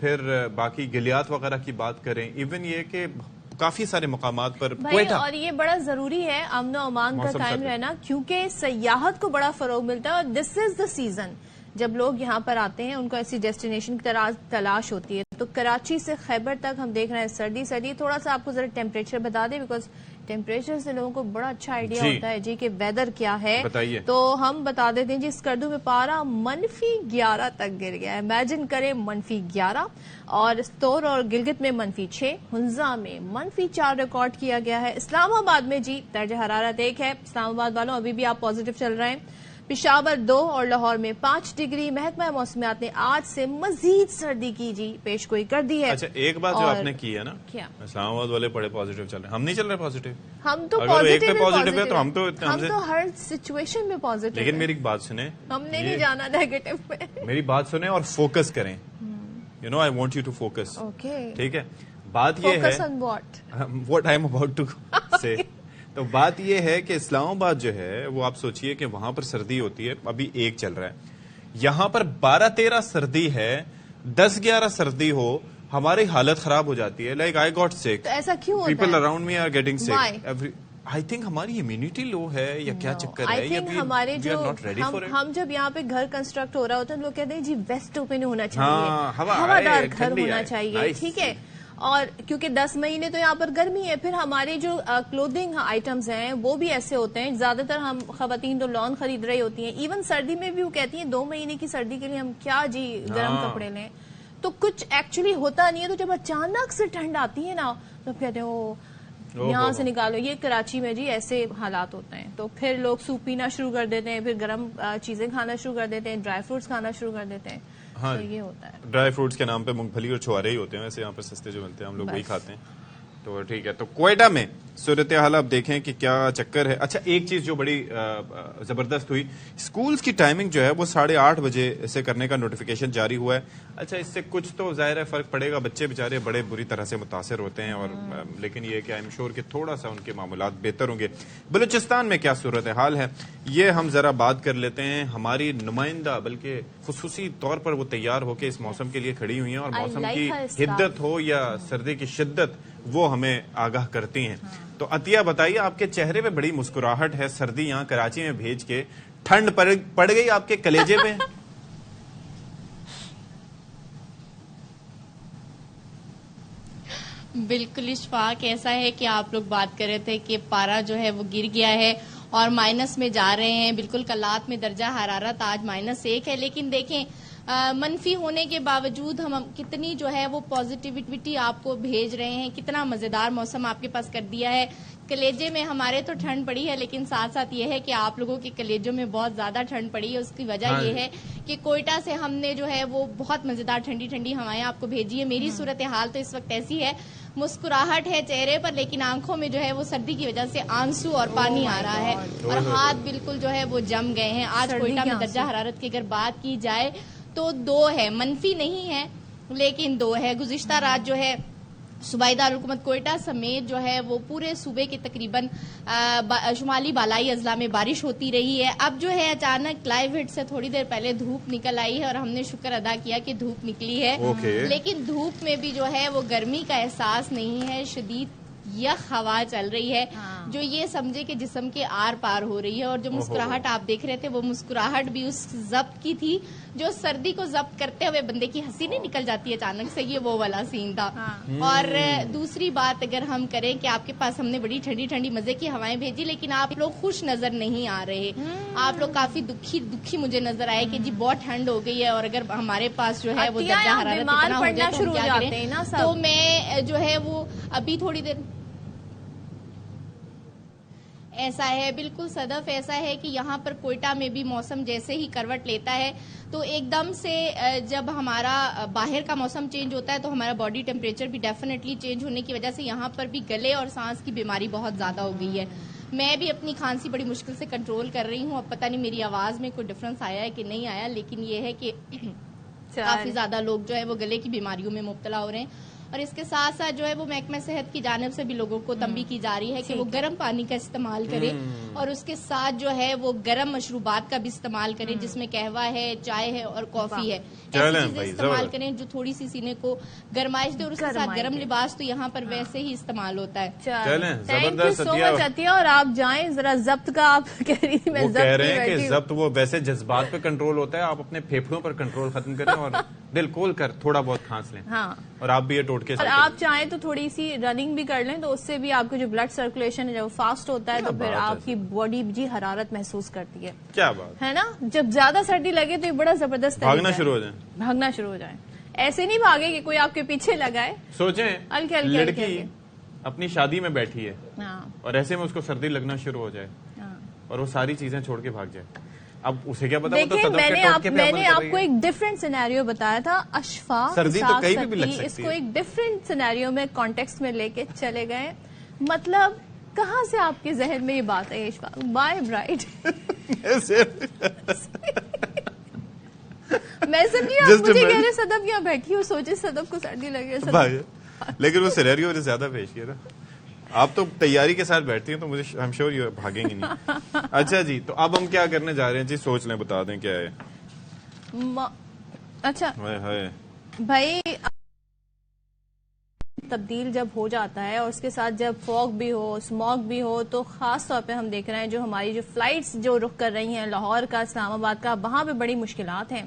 پھر باقی گلیات وغیرہ کی بات کریں، ایون یہ کہ کافی سارے مقامات پر اور یہ بڑا ضروری ہے امن و امان کا قائم رہنا، کیونکہ سیاحت کو بڑا فروغ ملتا ہے، اور دس از دا سیزن جب لوگ یہاں پر آتے ہیں، ان کو ایسی ڈیسٹینیشن کی تلاش ہوتی ہے. تو کراچی سے خیبر تک ہم دیکھ رہے ہیں سردی. تھوڑا سا آپ کو ذرا ٹیمپریچر بتا دیں، بیکاز ٹیمپریچر سے لوگوں کو بڑا اچھا آئیڈیا ہوتا ہے کہ ویدر کیا ہے. تو ہم بتا دیتے ہیں اسکردو میں پارا -11 تک گر گیا ہے. امیجن کریں -11، اور استور اور گلگت میں -6، ہنزا میں -4 ریکارڈ کیا گیا ہے. اسلام آباد میں درجہ حرارت 1 ہے. اسلام آباد والوں ابھی بھی آپ پازیٹیو چل رہے ہیں. پشاور 2 اور لاہور میں 5 ڈگری. محکمہ موسمیات نے آج سے مزید سردی کی پیشگوئی کر دی ہے. اچھا ایک بات جو آپ نے کی ہے نا، اسلام آباد والے بڑے پازیٹیو چل رہے ہیں، ہم نہیں چل رہے پازیٹیو. ہم تو پازیٹیو ہے تو ہم تو ہر سچویشن میں پازیٹیو. لیکن میری بات سنیں، ہم نے نہیں جانا نیگیٹو پہ. میری بات سنیں اور فوکس کریں. You know I want you to focus. ٹھیک ہے، بات یہ ہے what I am about to say. تو بات یہ ہے کہ اسلام آباد جو ہے وہ آپ سوچئے کہ وہاں پر سردی ہوتی ہے، ابھی 1 چل رہا ہے، یہاں پر 12-13 سردی ہے، 10-11 سردی ہو، ہماری حالت خراب ہو جاتی ہے. لائک آئی گاٹ سک. ایسا کیوں ہوتا ہے؟ People around me are getting sick. I think ہماری امیونٹی لو ہے یا کیا چکر ہے. ہمارے ہم جب یہاں پہ گھر کنسٹرکٹ ہو رہا ہوتا ہے، لوگ کہتے ہیں ویسٹ اوپن ہونا چاہیے، ہوادار گھر ہونا چاہیے. ٹھیک ہے، اور کیونکہ 10 مہینے تو یہاں پر گرمی ہے. پھر ہمارے جو کلودنگ آئٹمز ہیں وہ بھی ایسے ہوتے ہیں، زیادہ تر ہم خواتین تو لون خرید رہی ہوتی ہیں. ایون سردی میں بھی وہ کہتی ہیں 2 مہینے کی سردی کے لیے ہم کیا گرم کپڑے لیں. تو کچھ ایکچولی ہوتا نہیں ہے. تو جب اچانک سے ٹھنڈ آتی ہے نا، تو کہتے ہیں یہاں سے نکالو. یہ کراچی میں ایسے حالات ہوتے ہیں. تو پھر لوگ سوپ پینا شروع کر دیتے ہیں، پھر گرم چیزیں کھانا شروع کر دیتے ہیں، ڈرائی فروٹس کھانا شروع کر دیتے ہیں. ہاں، یہ ہوتا ہے. ڈرائی فروٹس کے نام پہ مونگ پھلی اور چھوارے ہی ہوتے ہیں، ویسے یہاں پر سستے جو ملتے ہیں ہم لوگ وہی کھاتے ہیں. تو ٹھیک ہے. تو کوئٹہ میں صورتحال آپ دیکھیں کہ کیا چکر ہے. اچھا ایک چیز جو بڑی زبردست ہوئی، اسکولز کی ٹائمنگ جو ہے وہ 8:30 بجے سے کرنے کا نوٹیفیکیشن جاری ہوا ہے. اچھا اس سے کچھ تو ظاہر ہے فرق پڑے گا، بچے بیچارے بڑے بری طرح سے متاثر ہوتے ہیں، اور لیکن یہ کہ آئی ایم شور کہ تھوڑا سا ان کے معاملات بہتر ہوں گے. بلوچستان میں کیا صورتحال ہے یہ ہم ذرا بات کر لیتے ہیں. ہماری نمائندہ بلکہ خصوصی طور پر وہ تیار ہو کے اس موسم کے لیے کھڑی ہوئی ہیں، اور موسم کی حدت ہو یا سردی کی شدت وہ ہمیں آگاہ کرتی ہیں. تو عطیہ بتائیے، آپ کے چہرے پہ بڑی مسکراہٹ ہے، سردی یہاں کراچی میں بھیج کے ٹھنڈ پڑ گئی آپ کے کلیجے پہ؟ بالکل اشفاق، ایسا ہے کہ آپ لوگ بات کر رہے تھے کہ پارا جو ہے وہ گر گیا ہے اور مائنس میں جا رہے ہیں. بالکل کلات میں درجہ حرارت آج -1 ہے. لیکن دیکھیں منفی ہونے کے باوجود ہم کتنی جو ہے وہ پازیٹیوٹی آپ کو بھیج رہے ہیں، کتنا مزیدار موسم آپ کے پاس کر دیا ہے. کلیجے میں ہمارے تو ٹھنڈ پڑی ہے، لیکن ساتھ ساتھ یہ ہے کہ آپ لوگوں کے کلیجوں میں بہت زیادہ ٹھنڈ پڑی ہے. اس کی وجہ یہ ہے کہ کوئٹہ سے ہم نے جو ہے وہ بہت مزیدار ٹھنڈی ٹھنڈی ہوائیں آپ کو بھیجی ہے. میری صورتحال تو اس وقت ایسی ہے، مسکراہٹ ہے چہرے پر، لیکن آنکھوں میں جو ہے وہ سردی کی وجہ سے آنسو اور پانی آ رہا ہے، اور ہاتھ بالکل جو ہے وہ جم گئے ہیں. آج کوئٹہ میں درجہ حرارت کی اگر بات کی جائے تو 2 ہے، منفی نہیں ہے لیکن 2 ہے. گزشتہ رات جو ہے صوبائی دارالحکومت کوئٹہ سمیت جو ہے وہ پورے صوبے کے تقریباً شمالی بالائی اضلاع میں بارش ہوتی رہی ہے. اب جو ہے اچانک لائیو ہٹ سے تھوڑی دیر پہلے دھوپ نکل آئی ہے، اور ہم نے شکر ادا کیا کہ دھوپ نکلی ہے. لیکن دھوپ میں بھی جو ہے وہ گرمی کا احساس نہیں ہے. شدید یخ ہوا چل رہی ہے جو یہ سمجھے کہ جسم کے آر پار ہو رہی ہے. اور جو مسکراہٹ آپ دیکھ رہے تھے وہ مسکراہٹ بھی اس ضبط کی تھی جو سردی کو ضبط کرتے ہوئے بندے کی ہنسی نہیں نکل جاتی ہے اچانک سے، یہ وہ والا سین تھا. اور دوسری بات اگر ہم کریں کہ آپ کے پاس ہم نے بڑی ٹھنڈی ٹھنڈی مزے کی ہوائیں بھیجی، لیکن آپ لوگ خوش نظر نہیں آ رہے. آپ لوگ کافی دکھی مجھے نظر آئے کہ جی بہت ٹھنڈ ہو گئی ہے، اور اگر ہمارے پاس جو ہے وہ درجہ حرارت اتنا ہو جائے تو ہم کیا کریں. تو میں جو ہے وہ ابھی تھوڑی دیر ایسا ہے، بالکل صدف ایسا ہے کہ یہاں پر کوئٹہ میں بھی موسم جیسے ہی کروٹ لیتا ہے تو ایک دم سے جب ہمارا باہر کا موسم چینج ہوتا ہے تو ہمارا باڈی ٹیمپریچر بھی ڈیفینیٹلی چینج ہونے کی وجہ سے یہاں پر بھی گلے اور سانس کی بیماری بہت زیادہ ہو گئی ہے. میں بھی اپنی کھانسی بڑی مشکل سے کنٹرول کر رہی ہوں. اب پتہ نہیں میری آواز میں کوئی ڈفرنس آیا ہے کہ نہیں آیا، لیکن یہ ہے کہ کافی زیادہ لوگ جو ہے وہ گلے کی بیماریوں میں مبتلا ہو رہے ہیں. اور اس کے ساتھ ساتھ جو ہے وہ محکمہ صحت کی جانب سے بھی لوگوں کو تنبیہ کی جا رہی ہے کہ وہ گرم پانی کا استعمال کریں اور اس کے ساتھ جو ہے وہ گرم مشروبات کا بھی استعمال کریں جس میں قہوہ ہے, چائے ہے اور کافی ہے. ایسی چیزیں استعمال کریں جو تھوڑی سی سینے کو گرمائش دے, اور اس کے ساتھ گرم لباس تو یہاں پر ویسے ہی استعمال ہوتا ہے. تھینک یو سو مچ عطیہ. اور آپ جائیں ذرا ضبط کا, آپ کہہ رہی ہیں, میں کہہ رہے ہیں کہ ضبط وہ ویسے جذبات پہ کنٹرول ہوتا ہے, آپ اپنے پھیپھڑوں پر کنٹرول ختم کریں اور دل کھول کر تھوڑا بہت کھانس لیں. ہاں, اور آپ بھی یہ ٹوٹکے اور آپ چاہیں تو تھوڑی سی رننگ بھی کر لیں, تو اس سے بھی آپ کا جو بلڈ سرکولیشن ہے جب فاسٹ ہوتا ہے تو پھر آپ کی باڈی جی حرارت محسوس کرتی ہے. کیا بات ہے نا, جب زیادہ سردی لگے تو یہ بڑا زبردست بھاگنا شروع ہو جائیں, بھاگنا شروع ہو جائیں. ایسے نہیں بھاگے کہ کوئی آپ کے پیچھے لگائے. سوچیں لڑکی اپنی شادی میں بیٹھی ہے اور ایسے میں اس کو سردی لگنا شروع ہو جائے اور وہ ساری چیزیں چھوڑ کے بھاگ جائے, اب اسے کیا پتا. دیکھیں میں نے آپ کو ایک ڈفرینٹ سینیریو بتایا تھا, اشفا سردی تو کہیں بھی لگ سکتی ہے, اس کو ایک ڈفرینٹ سینیریو میں کانٹیکسٹ میں لے کے چلے گئے. مطلب کہاں سے آپ کے ذہن میں یہ بات ہے اشفا؟ بائی برائٹ میں سمجھی آپ مجھے کہہ رہے صدف یہاں بیٹھی ہوں, سوچے صدف کو سردی لگے, لیکن وہ سینیریو مجھے زیادہ پیش کیا نا. آپ تو تیاری کے ساتھ بیٹھتی ہیں تو مجھے ہم شور یہ بھاگیں گے نہیں. اچھا جی, تو اب ہم کیا کرنے جا رہے ہیں جی؟ سوچ لیں, بتا دیں کیا ہے. اچھا بھائی, تبدیل جب ہو جاتا ہے اور اس کے ساتھ جب فوگ بھی ہو, اسموگ بھی ہو, تو خاص طور پہ ہم دیکھ رہے ہیں جو ہماری جو فلائٹس جو رخ کر رہی ہیں لاہور کا, اسلام آباد کا, وہاں پہ بڑی مشکلات ہیں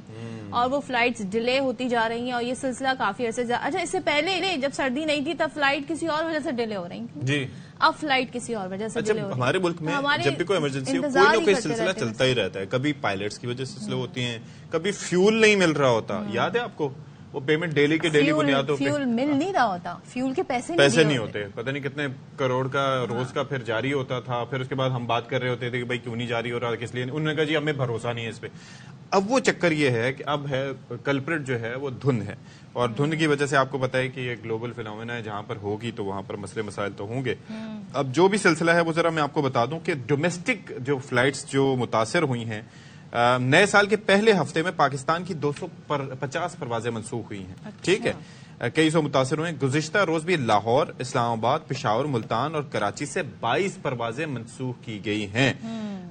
اور وہ فلائٹس ڈیلے ہوتی جا رہی ہیں اور یہ سلسلہ کافی عرصے اچھا اس سے پہلے جب سردی نہیں تھی تب فلائٹ کسی اور وجہ سے ڈیلے ہو رہی تھی جی, اب فلائٹ کسی اور وجہ سے ڈیلے ہو رہی ہے. ہمارے ملک میں جب بھی کوئی ایمرجنسی ہو کوئی نہ کوئی سلسلہ چلتا ہی رہتا ہے. کبھی پائلٹس کی وجہ سے سلسلے ہوتی ہیں, کبھی فیول نہیں مل رہا ہوتا, یاد ہے آپ کو وہ پیمنٹ ڈیلی کے ڈیلی بنیادوں پہ فیول مل نہیں رہا ہوتا, فیول کے پیسے نہیں ہوتے, پتہ نہیں کتنے کروڑ کا روز کا پھر جاری ہوتا تھا. پھر اس کے بعد ہم بات کر رہے ہوتے تھے کہ بھائی کیوں نہیں جاری ہو رہا, کس لیے. انہوں نے کہا جی ہمیں بھروسہ نہیں ہے اس پہ. اب وہ چکر یہ ہے کہ اب ہے کلپریٹ جو ہے وہ دھند ہے, اور دھند کی وجہ سے آپ کو پتا ہے کہ یہ گلوبل فینومینا ہے, جہاں پر ہوگی تو وہاں پر مسئلے مسائل تو ہوں گے. اب جو بھی سلسلہ ہے وہ ذرا میں آپ کو بتا دوں کہ ڈومیسٹک جو فلائٹس جو متاثر ہوئی ہیں, نئے سال کے پہلے ہفتے میں پاکستان کی 250 پروازیں منسوخ ہوئی ہیں. ٹھیک ہے, کئی سو متاثر ہوئے. گزشتہ روز بھی لاہور, اسلام آباد, پشاور, ملتان اور کراچی سے 22 پروازیں منسوخ کی گئی ہیں.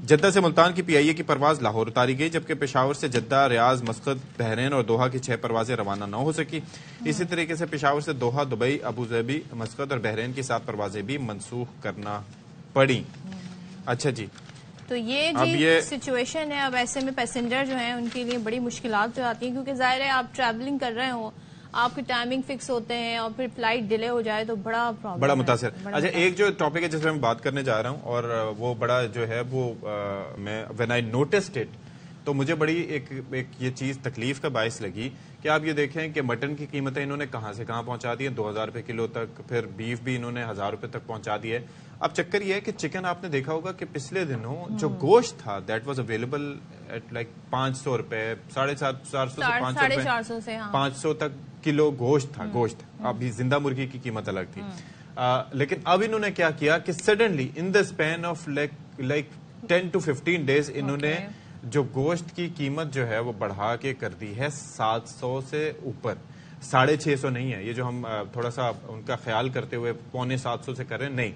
جدہ سے ملتان کی PIA کی پرواز لاہور اتاری گئی, جبکہ پشاور سے جدہ, ریاض, مسقط, بحرین اور دوحہ کی 6 پروازیں روانہ نہ ہو سکی. اسی طریقے سے پشاور سے دوحہ, دبئی, ابوظہبی, مسقط اور بحرین کی 7 پروازیں بھی منسوخ کرنا پڑی. اچھا جی, تو یہ سچویشن ہے. اب ایسے میں پیسنجر جو ہیں ان کے لیے بڑی مشکلات جو آتی ہیں, کیونکہ ظاہر ہے آپ ٹریولنگ کر رہے ہو, آپ کے ٹائمنگ فکس ہوتے ہیں اور پھر فلائٹ ڈیلے ہو جائے تو بڑا متاثر. اچھا, ایک جو ٹاپک ہے جس میں میں بات کرنے جا رہا ہوں, اور وہ بڑا جو ہے وہ میں وین آئی نوٹسڈ اٹ تو مجھے بڑی ایک یہ چیز تکلیف کا باعث لگی کہ آپ یہ دیکھیں کہ مٹن کی قیمتیں انہوں نے کہاں سے کہاں پہنچا دی ہیں, 2000 روپے کلو تک. پھر بیف بھی انہوں نے 1000 روپے تک پہنچا دی ہے. اب چکر یہ ہے کہ چکن آپ نے دیکھا ہوگا کہ پچھلے دنوں جو گوشت تھا that was available at like 500 روپے, 450 سے 500 تک کلو گوشت تھا. گوشت ابھی زندہ مرغی کی قیمت الگ تھی. لیکن اب انہوں نے کیا کیا کہ suddenly in the span of like 10 to 15 days انہوں نے جو گوشت کی قیمت جو ہے وہ بڑھا کے کر دی ہے 700 سے اوپر. 650 نہیں ہے, یہ جو ہم تھوڑا سا ان کا خیال کرتے ہوئے 625 سے کر رہے ہیں, نہیں,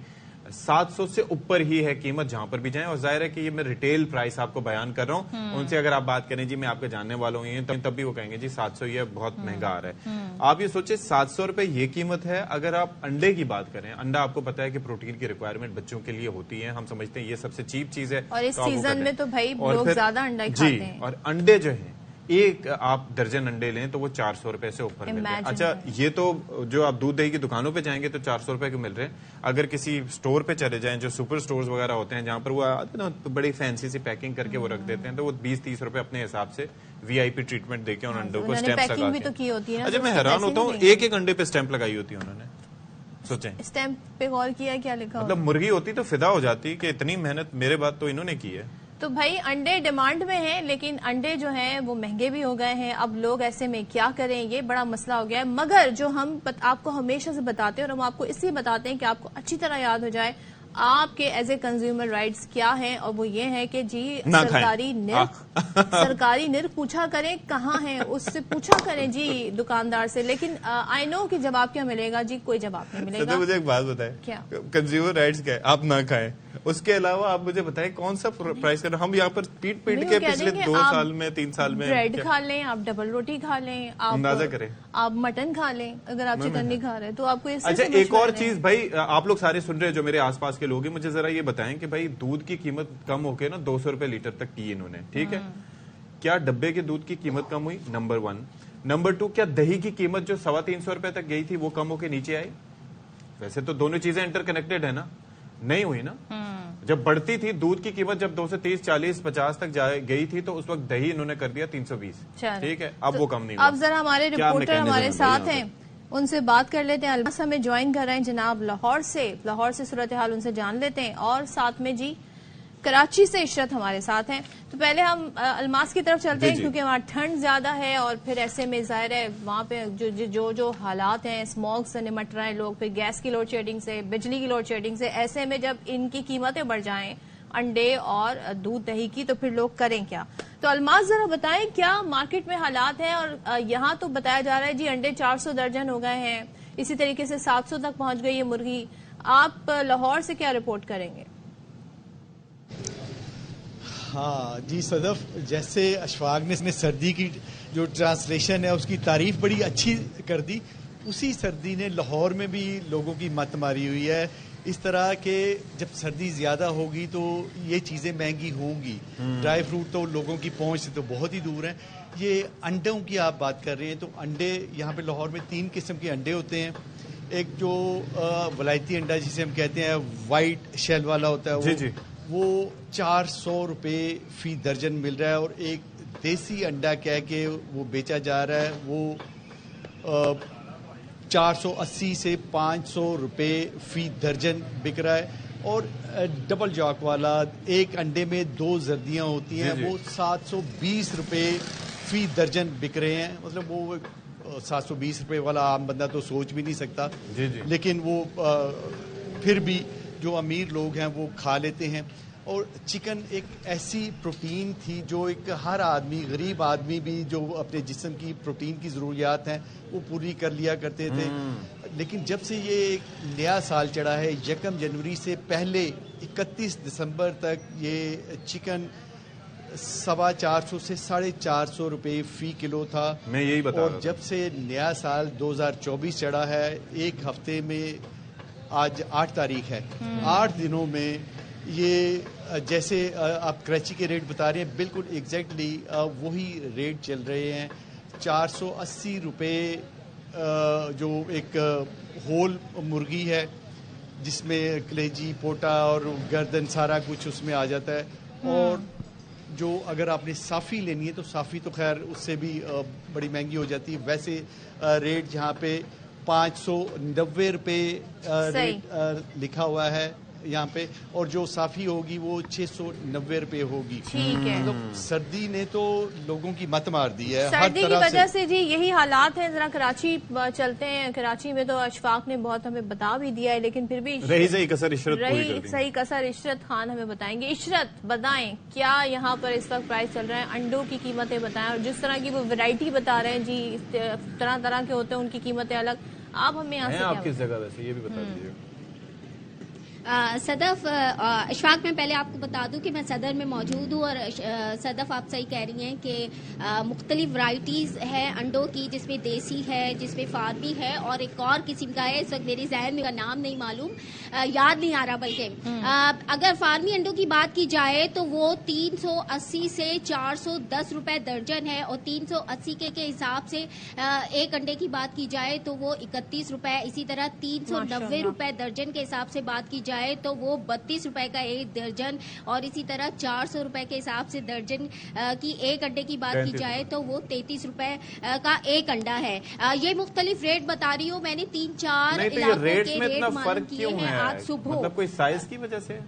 700 سے اوپر ہی ہے قیمت جہاں پر بھی جائیں. اور ظاہر ہے کہ یہ میں ریٹیل پرائس آپ کو بیان کر رہا ہوں. ان سے اگر آپ بات کریں جی میں آپ کے جاننے والوں ہی ہیں, تب بھی وہ کہیں گے جی 700 یہ بہت مہنگا آ رہا ہے. آپ یہ سوچیں 700 روپے یہ قیمت ہے. اگر آپ انڈے کی بات کریں, انڈا آپ کو پتا ہے کہ پروٹین کی ریکوائرمنٹ بچوں کے لیے ہوتی ہے, ہم سمجھتے ہیں یہ سب سے چیپ چیز ہے, اور اس سیزن میں تو بھائی لوگ زیادہ انڈا کھاتے ہیں. اور انڈے جو ہیں ایک آپ درجن انڈے لیں تو وہ 400 روپے سے اوپر مل رہے ہیں. اچھا, یہ تو جو آپ دودھ دہی کی دکانوں پہ جائیں گے تو 400 روپے کے مل رہے ہیں. اگر کسی سٹور پہ چلے جائیں جو سپر سٹورز وغیرہ ہوتے ہیں جہاں پر وہ بڑی فینسی سی پیکنگ کر کے وہ رکھ دیتے ہیں, تو وہ 20-30 روپے اپنے حساب سے VIP ٹریٹمنٹ دے کے ان انڈوں کو اسٹیمپ لگا کے. اچھا, میں حیران ہوتا ہوں, ایک انڈے پہ اسٹیمپ لگائی ہوتی ہے انہوں نے. سوچیں اسٹیمپ پہ غور کیا کیا لکھا, مطلب مرغی ہوتی تو فدا ہو جاتی کہ اتنی محنت میرے بعد تو انہوں نے کی ہے. تو بھائی انڈے ڈیمانڈ میں ہیں, لیکن انڈے جو ہیں وہ مہنگے بھی ہو گئے ہیں. اب لوگ ایسے میں کیا کریں, یہ بڑا مسئلہ ہو گیا ہے. مگر جو ہم آپ کو ہمیشہ سے بتاتے ہیں, اور ہم آپ کو اس لیے بتاتے ہیں کہ آپ کو اچھی طرح یاد ہو جائے, آپ کے ایز اے کنزیومر رائٹس کیا ہیں, اور وہ یہ ہے کہ جی نہ سرکاری نرخ پوچھا کریں کہاں ہیں, اس سے پوچھا کریں جی دکاندار سے. لیکن آئی نو کہ جواب کیا ملے گا جی, کوئی جواب نہیں ملے گا. مجھے ایک بات بتائیں, کیا کنزیومر رائٹس کیا ہے, آپ نہ کھائیں, اس کے علاوہ آپ مجھے بتائیں کون سا پرائز کرنا. ہم یہاں پر پیٹ کے پچھلے 2 سال میں 3 سال میں بریڈ کھا لیں, آپ ڈبل روٹی کھا لیں, اندازہ کریں, آپ مٹن کھا لیں, اگر آپ چکن نہیں کھا رہے تو آپ کو اس سے. اچھا ایک اور چیز بھائی, آپ لوگ سارے سن رہے ہیں جو میرے آس پاس کے لوگ ہیں, مجھے ذرا یہ بتائیں کہ بھائی دودھ کی قیمت کم ہو کے نا 200 روپے لیٹر تک کی انہوں نے, ٹھیک ہے, کیا ڈبے کے دودھ کی قیمت کم ہوئی؟ نمبر 1. نمبر 2, کیا دہی کی قیمت جو 350 روپے تک گئی تھی وہ کم ہو کے نیچے آئی؟ ویسے تو دونوں چیزیں انٹر کنیکٹڈ ہے نا, نہیں ہوئی نا. جب بڑھتی تھی دودھ کی قیمت, جب 230, 40, 50 تک گئی تھی تو اس وقت دہی انہوں نے کر دیا 320, ٹھیک ہے, اب وہ کم نہیں ہوا. اب ذرا ہمارے رپورٹر ہمارے ساتھ ہیں, ان سے بات کر لیتے ہیں. الماس ہمیں جوائن کر رہے ہیں جناب لاہور سے صورتحال ان سے جان لیتے ہیں, اور ساتھ میں جی کراچی سے عشرت ہمارے ساتھ ہیں. تو پہلے ہم الماس کی طرف چلتے ہیں کیونکہ وہاں ٹھنڈ زیادہ ہے, اور پھر ایسے میں ظاہر ہے وہاں پہ جو حالات ہیں, اسموگ سے نمٹ رہے ہیں لوگ, پھر گیس کی لوڈ شیڈنگ سے, بجلی کی لوڈ شیڈنگ سے, ایسے میں جب ان کی قیمتیں بڑھ جائیں انڈے اور دودھ دہی کی, تو پھر لوگ کریں کیا؟ تو الماس ذرا بتائیں کیا مارکیٹ میں حالات ہیں. اور یہاں تو بتایا جا رہا ہے جی انڈے 400 درجن ہو گئے ہیں, اسی طریقے سے 700 تک پہنچ گئی ہے مرغی. آپ لاہور سے کیا رپورٹ کریں گے؟ ہاں جی صدف, جیسے اشفاق نے سردی کی جو ٹرانسلیشن ہے اس کی تعریف بڑی اچھی کر دی, اسی سردی نے لاہور میں بھی لوگوں کی مت ماری ہوئی ہے. اس طرح کہ جب سردی زیادہ ہوگی تو یہ چیزیں مہنگی ہوں گی. ڈرائی فروٹ تو لوگوں کی پہنچ سے تو بہت ہی دور ہیں. یہ انڈوں کی آپ بات کر رہے ہیں, تو انڈے یہاں پہ لاہور میں 3 قسم کے انڈے ہوتے ہیں. ایک جو ولایتی انڈا جسے ہم کہتے ہیں وائٹ شیل والا ہوتا ہے, وہ 400 روپے فی درجن مل رہا ہے, اور ایک دیسی انڈا کہہ کے وہ بیچا جا رہا ہے, وہ 480 سے 500 روپے فی درجن بک رہا ہے. اور ڈبل جاک والا ایک انڈے میں 2 زردیاں ہوتی ہیں, وہ 720 روپے فی درجن بک رہے ہیں. مطلب وہ 720 روپے والا عام بندہ تو سوچ بھی نہیں سکتا, لیکن وہ پھر بھی جو امیر لوگ ہیں وہ کھا لیتے ہیں. اور چکن ایک ایسی پروٹین تھی جو ایک ہر آدمی, غریب آدمی بھی جو اپنے جسم کی پروٹین کی ضروریات ہیں وہ پوری کر لیا کرتے تھے. لیکن جب سے یہ ایک نیا سال چڑھا ہے, 1 جنوری سے پہلے 31 دسمبر تک یہ چکن 450 سے 450 روپے فی کلو تھا. میں یہی بتا رہا اور جب سے نیا سال 2024 چڑھا ہے, ایک ہفتے میں, آج 8 تاریخ ہے, 8 دنوں میں یہ جیسے آپ کراچی کے ریٹ بتا رہے ہیں بالکل ایگزیکٹلی وہی ریٹ چل رہے ہیں. 480 روپے جو ایک ہول مرغی ہے جس میں کلیجی, پوٹا اور گردن سارا کچھ اس میں آ جاتا ہے. اور جو اگر آپ نے صافی لینی ہے تو صافی تو خیر اس سے بھی بڑی مہنگی ہو جاتی ہے. ویسے ریٹ یہاں پہ 590 روپے ریٹ لکھا ہوا ہے یہاں پہ, اور جو صافی ہوگی وہ 690 روپے ہوگی. ٹھیک ہے, سردی نے تو لوگوں کی مت مار دی ہے. سردی کی وجہ سے جی یہی حالات ہیں. ذرا کراچی چلتے ہیں. کراچی میں تو اشفاق نے بہت ہمیں بتا بھی دیا ہے, لیکن پھر بھی صحیح کسر عشرت خان ہمیں بتائیں گے. عشرت بتائیں کیا یہاں پر اس وقت پرائز چل رہے ہیں, انڈوں کی قیمتیں بتائیں, اور جس طرح کی وہ ویرائٹی بتا رہے ہیں جی, طرح طرح کے ہوتے ہیں ان کی قیمتیں الگ. آپ ہمیں یہاں سے آپ کس جگہ ویسے یہ بھی بتا دیجیے. صدف, اشفاق میں پہلے آپ کو بتا دوں کہ میں صدر میں موجود ہوں, اور صدف آپ صحیح کہہ رہی ہیں کہ مختلف ورائٹیز ہیں انڈوں کی, جس میں دیسی ہے, جس میں فارمی ہے, اور ایک اور قسم کا ہے, اس وقت میری ذہن میں کا نام نہیں معلوم, یاد نہیں آ رہا. بلکہ اگر فارمی انڈوں کی بات کی جائے تو وہ 380 سے 410 روپے درجن ہے, اور 380 کے حساب سے ایک انڈے کی بات کی جائے تو وہ 31 روپے. اسی طرح 390 روپے درجن کے حساب سے بات کی جائے تو وہ 32 روپے کا ایک درجن, اور اسی طرح 400 روپے کے حساب سے درجن کی ایک انڈے کی بات کی جائے تو وہ 33 روپے کا ایک انڈا ہے. یہ مختلف ریٹ بتا رہی ہوں میں نے, 3-4 علاقوں کے ریٹ معلوم کیے ہیں آج صبح. مطلب کوئی سائز کی وجہ سے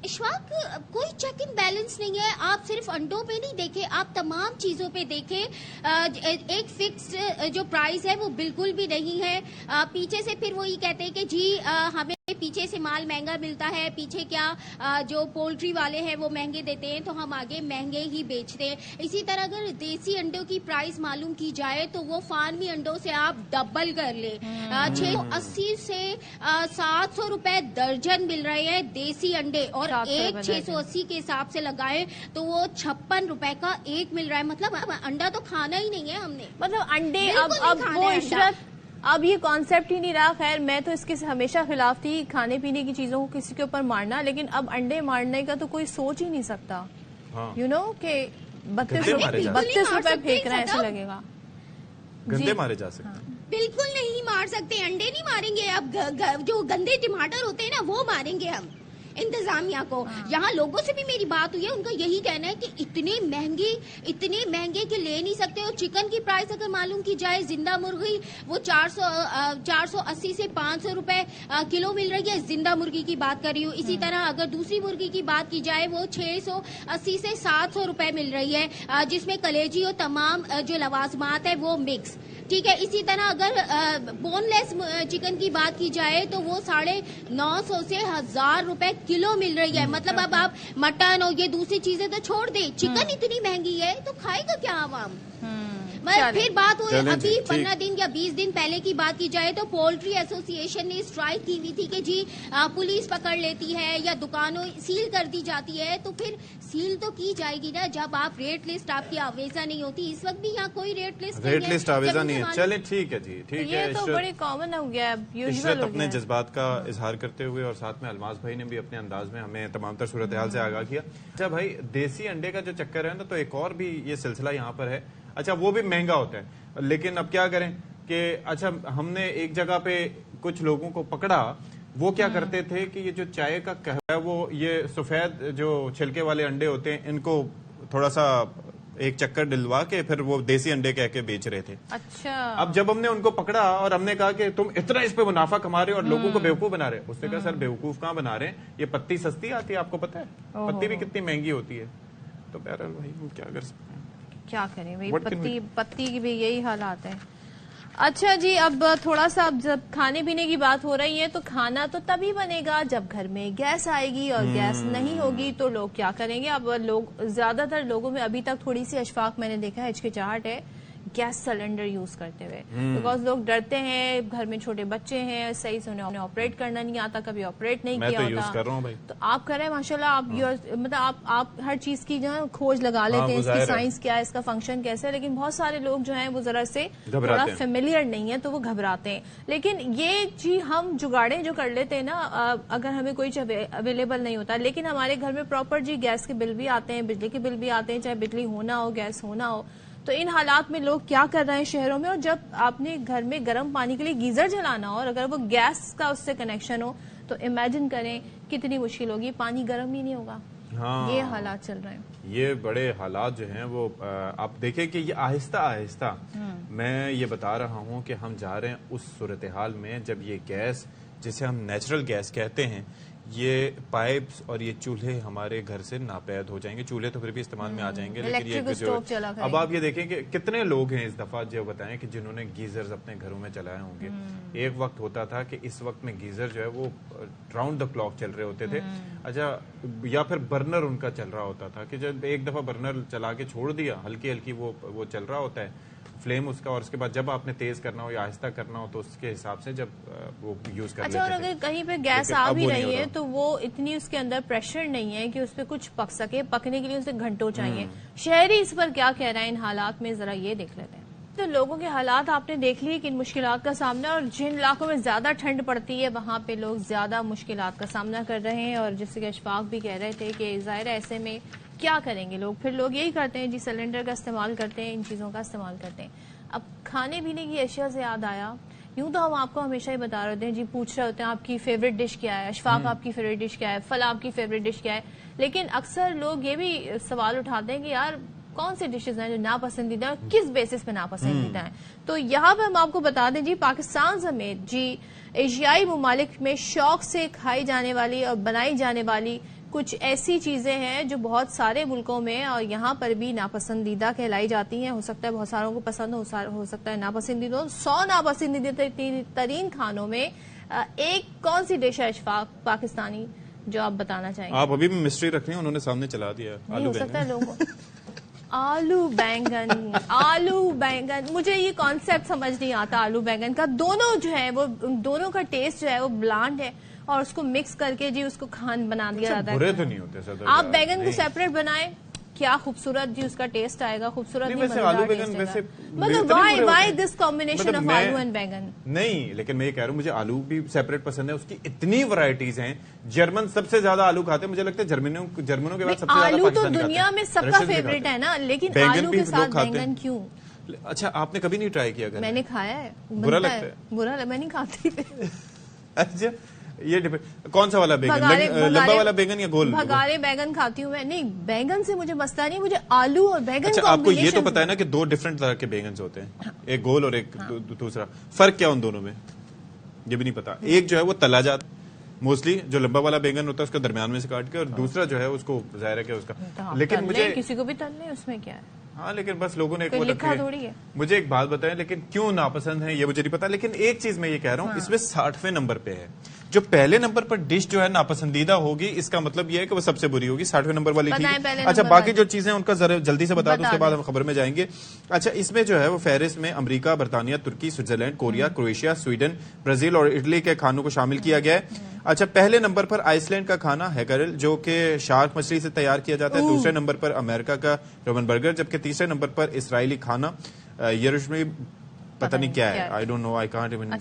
اشفاق کوئی چیک ان بیلنس نہیں ہے. آپ صرف انڈوں پہ نہیں دیکھیں, آپ تمام چیزوں پہ دیکھیں, ایک فکس جو پرائز ہے وہ بالکل بھی نہیں ہے. پیچھے سے پھر وہی کہتے ہیں کہ جی ہمیں پیچھے سے مال مہنگا ملتا ہے, پیچھے کیا جو پولٹری والے ہیں وہ مہنگے دیتے ہیں تو ہم آگے مہنگے ہی بیچتے ہیں. اسی طرح اگر دیسی انڈوں کی پرائس معلوم کی جائے تو وہ فارمی انڈوں سے آپ ڈبل کر لیں, 680 سے 700 روپے درجن مل رہے ہیں دیسی انڈے, اور ایک 680 کے حساب سے لگائے تو وہ 56 روپے کا ایک مل رہا ہے. مطلب انڈا تو کھانا ہی نہیں ہے ہم نے, مطلب انڈے اب وہ عشرت اب یہ کانسیپٹ ہی نہیں رہا. خیر میں تو اس کے ہمیشہ خلاف تھی کھانے پینے کی چیزوں کو کسی کے اوپر مارنا, لیکن اب انڈے مارنے کا تو کوئی سوچ ہی نہیں سکتا. یو نو کہ 32 روپے پھینک رہے ہیں, ایسا لگے گا. گندے مارے جا سکتے, بالکل نہیں مار سکتے, انڈے نہیں ماریں گے. اب جو گندے ٹماٹر ہوتے ہیں نا وہ ماریں گے ہم انتظامیہ کو. یہاں لوگوں سے بھی میری بات ہوئی ہے, ان کا یہی کہنا ہے کہ اتنے مہنگے کہ لے نہیں سکتے. اور چکن کی پرائس اگر معلوم کی جائے, زندہ مرغی وہ 480 سے 500 روپے کلو مل رہی ہے, زندہ مرغی کی بات کر رہی ہوں. اسی طرح اگر دوسری مرغی کی بات کی جائے وہ 680 سے 700 روپے مل رہی ہے, جس میں کلیجی اور تمام جو لوازمات ہے وہ مکس. ٹھیک ہے. اسی طرح اگر بون لیس چکن کی بات کی جائے تو وہ 950 سے 1000 روپے کلو مل رہی ہے. مطلب اب آپ مٹن اور یہ دوسری چیزیں تو چھوڑ دیں, چکن اتنی مہنگی ہے تو کھائے گا کیا عوام. پھر بات ہو ابھی 15 دن یا 20 دن پہلے کی بات کی جائے تو پولٹری ایسوسی ایشن نے اسٹرائک کی ہوئی تھی کہ جی پولیس پکڑ لیتی ہے یا دکانوں سیل کر دی جاتی ہے. تو پھر سیل تو کی جائے گی نا جب آپ ریٹ لسٹ آپ کی آویزہ نہیں ہوتی. اس وقت بھی یہاں کوئی ریٹ لسٹ آویزہ نہیں ہے. چلے ٹھیک ہے جی, ٹھیک ہے. یہ تو بڑی کامن ہو گیا ہے, عشرت اپنے جذبات کا اظہار کرتے ہوئے اور ساتھ میں الماس بھائی نے بھی اپنے انداز میں ہمیں تمام تر صورتحال سے آگاہ کیا. اچھا بھائی, دیسی انڈے کا جو چکر ہے نا, تو ایک اور بھی یہ سلسلہ یہاں پر ہے. اچھا وہ بھی مہنگا ہوتا ہے, لیکن اب کیا کریں کہ اچھا ہم نے ایک جگہ پہ کچھ لوگوں کو پکڑا, وہ کیا کرتے تھے کہ یہ جو چائے کا قہوہ ہے وہ یہ سفید جو چھلکے والے انڈے ہوتے ہیں ان کو تھوڑا سا ایک چکر ڈلوا کے پھر وہ دیسی انڈے کہہ کے بیچ رہے تھے. اچھا اب جب ہم نے ان کو پکڑا اور ہم نے کہا کہ تم اتنا اس پہ منافع کما رہے ہو اور لوگوں کو بیوقوف بنا رہے, اس نے کہا سر بیوقوف کہاں بنا رہے ہیں, یہ پتی سستی آتی ہے, آپ کو پتا ہے پتی بھی کتنی مہنگی ہوتی ہے. تو بہرحال بھائی ہم کیا کر سکتے ہیں, کیا کریں بھائی, پتی کی بھی یہی حالات ہیں. اچھا جی, اب تھوڑا سا اب جب کھانے پینے کی بات ہو رہی ہے تو کھانا تو تبھی بنے گا جب گھر میں گیس آئے گی, اور گیس نہیں ہوگی تو لوگ کیا کریں گے. اب لوگ زیادہ تر لوگوں میں ابھی تک تھوڑی سی اشفاق میں نے دیکھا ہے, ہچکچاہٹ ہے گیس سلنڈر یوز کرتے ہوئے, بیکاز لوگ ڈرتے ہیں, گھر میں چھوٹے بچے ہیں, صحیح سے انہیں آپریٹ کرنا نہیں آتا, کبھی آپریٹ نہیں کیا ہوتا. تو آپ کریں ماشاءاللہ, آپ مطلب آپ ہر چیز کی جو ہے کھوج لگا لیتے ہیں, اس کی سائنس کیا ہے, اس کا فنکشن کیسے ہے, لیکن بہت سارے لوگ جو ہیں وہ ذرا سے تھوڑا فیملیئر نہیں ہے تو وہ گھبراتے ہیں. لیکن یہ چیز ہم جگاڑیں جو کر لیتے ہیں نا, اگر ہمیں کوئی اویلیبل نہیں ہوتا, لیکن ہمارے گھر میں پراپر جی گیس کے بل بھی آتے ہیں, بجلی کے بل بھی آتے ہیں, چاہے بجلی ہونا ہو گیس ہونا ہو, تو ان حالات میں لوگ کیا کر رہے ہیں شہروں میں. اور جب آپ نے گھر میں گرم پانی کے لیے گیزر جلانا ہو اور اگر وہ گیس کا اس سے کنیکشن ہو تو امیجن کریں کتنی مشکل ہوگی, پانی گرم ہی نہیں ہوگا. یہ حالات چل رہے ہیں, یہ بڑے حالات جو ہیں وہ آپ دیکھیں کہ یہ آہستہ آہستہ میں یہ بتا رہا ہوں کہ ہم جا رہے ہیں اس صورتحال میں جب یہ گیس جسے ہم نیچرل گیس کہتے ہیں, یہ پائپس اور یہ چولہے ہمارے گھر سے ناپید ہو جائیں گے. چولہے تو پھر بھی استعمال میں آ جائیں گے, لیکن یہ جو اب آپ یہ دیکھیں کہ کتنے لوگ ہیں اس دفعہ جو بتائیں کہ جنہوں نے گیزرز اپنے گھروں میں چلائے ہوں گے. ایک وقت ہوتا تھا کہ اس وقت میں گیزر جو ہے وہ راؤنڈ دا کلاک چل رہے ہوتے تھے. اچھا, یا پھر برنر ان کا چل رہا ہوتا تھا کہ جب ایک دفعہ برنر چلا کے چھوڑ دیا, ہلکی ہلکی وہ چل رہا ہوتا ہے فلیم اس کا, اور اس کے بعد جب آپ نے تیز کرنا ہو یا آہستہ کرنا ہو تو اس کے حساب سے جب وہ یوز کر لیتے تھے. اچھا, اور اگر کہیں پہ گیس آ بھی رہی ہے تو وہ اتنی اس کے اندر پریشر نہیں ہے کہ اس پہ کچھ پک سکے, پکنے کے لیے اسے گھنٹوں چاہیے. شہری اس پر کیا کہہ رہے ہیں ان حالات میں, ذرا یہ دیکھ لیتے ہیں. تو لوگوں کے حالات آپ نے دیکھ لیے کہ ان مشکلات کا سامنا, اور جن علاقوں میں زیادہ ٹھنڈ پڑتی ہے وہاں پہ لوگ زیادہ مشکلات کا سامنا کر رہے ہیں. اور جیسے کہ اشفاق بھی کہہ رہے تھے کہ ظاہر ایسے میں کیا کریں گے لوگ, پھر لوگ یہی کرتے ہیں جی سلنڈر کا استعمال کرتے ہیں, ان چیزوں کا استعمال کرتے ہیں. اب کھانے پینے کی اشیاء سے یاد آیا, یوں تو ہم آپ کو ہمیشہ ہی بتا رہے ہوتے ہیں جی, پوچھ رہے ہوتے ہیں آپ کی فیوریٹ ڈش کیا ہے, اشفاق آپ کی فیوریٹ ڈش کیا ہے, فلاں آپ کی فیوریٹ ڈش کیا ہے, لیکن اکثر لوگ یہ بھی سوال اٹھاتے ہیں کہ یار کون سی ڈشز ہیں جو ناپسندیدہ ہیں, کس بیسس پہ ناپسندیدہ ہیں. تو یہاں پہ ہم آپ کو بتا دیں جی, پاکستان سمیت جی ایشیائی ممالک میں شوق سے کھائی جانے والی اور بنائی جانے والی کچھ ایسی چیزیں ہیں جو بہت سارے ملکوں میں اور یہاں پر بھی ناپسندیدہ کہلائی جاتی ہیں. ہو سکتا ہے بہت ساروں کو پسند ہو سکتا ہے ناپسندیدہ. 100 ناپسندیدہ ترین کھانوں میں ایک کون سی ڈش ہے اشفاق پاکستانی جو آپ بتانا چاہیں گے؟ آپ ابھی بھی مسٹری رکھ رہے ہیں, انہوں نے سامنے چلا دیا. نہیں ہو سکتا ہے لوگوں کو آلو بینگن مجھے یہ کانسیپٹ سمجھ نہیں آتا آلو بینگن کا. دونوں جو ہے وہ دونوں کا ٹیسٹ جو ہے وہ بلانڈ ہے اور اس کو مکس کر کے جی اس کو کھان بنا دیا جاتا ہے. برے تو نہیں ہوتے سر, آپ بیگن کو سیپریٹ بنائیں, کیا خوبصورت جی اس کا ٹیسٹ آئے گا. خوبصورت نہیں, مزیدار ٹیسٹ آئے گا. مطلب وائی دس کمبینیشن آف آلو اینڈ بیگن؟ نہیں, لیکن میں یہ کہہ رہا ہوں مجھے آلو بھی سیپریٹ پسند ہے. اس کی اتنی ورائٹیز ہیں. جرمن سب سے زیادہ آلو کھاتے ہیں, مجھے لگتا ہے جرمنوں کے بعد سب سے زیادہ آلو تو دنیا میں سب کا فیوریٹ ہے نا, لیکن آلو کے ساتھ بیگن کیوں؟ اچھا, آپ نے کبھی نہیں ٹرائی کیا؟ میں نے کھایا ہے. برا لگتا ہے؟ برا میں نہیں کھاتی. اچھا, یہ کون سا والا بیگن, لمبا والا بیگن یا گول؟ بھگارے بیگن کھاتی ہوں میں. نہیں, بیگن سے مجھے مسئلہ نہیں, مجھے آلو اور بیگن. اچھا, آپ کو یہ تو پتا ہے نا کہ 2 ڈفرنٹ طرح کے بیگنز ہوتے ہیں, ایک گول اور ایک دوسرا. فرق کیا ان دونوں میں یہ بھی نہیں پتا. ایک جو ہے وہ تلا جاتا موسٹلی, جو لمبا والا بیگن ہوتا ہے اس کا درمیان میں سے کاٹ کے, اور دوسرا جو ہے اس کو ظاہر ہے کہ اس کا. لیکن مجھے کسی کو بھی تلنے اس میں کیا ہے. ہاں, لیکن بس لوگوں نے ایک وہ لکھا تھوڑی ہے. مجھے ایک بات بتائیں, لیکن کیوں ناپسند ہے یہ مجھے نہیں پتا. لیکن ایک چیز میں یہ کہہ رہا ہوں, اس میں 60ویں نمبر پہ ہے. جو پہلے نمبر پر ڈش جو ہے ناپسندیدہ ہوگی, اس کا مطلب یہ ہے کہ وہ سب سے بری ہوگی. 60ویں نمبر والی ٹھیک. اچھا, باقی جو چیزیں ان کا ذرا جلدی سے بتا دو, اس کے بعد ہم خبر میں جائیں گے. اچھا, اس میں جو ہے وہ فہرست میں امریکہ, برطانیہ, ترکی, سوئٹزرلینڈ, کوریا, کروشیا, سویڈن, برازیل اور اٹلی کے کھانوں کو شامل کیا گیا ہے. اچھا, پہلے نمبر پر آئس لینڈ کا کھانا ہیکرل جو کہ شارک مچھلی سے تیار کیا جاتا ہے. دوسرے نمبر پر امریکہ کا رومن برگر, جبکہ تیسرے نمبر پر اسرائیلی کھانا یروشمی پتہ نہیں کیا ہے. I don't know, I can't even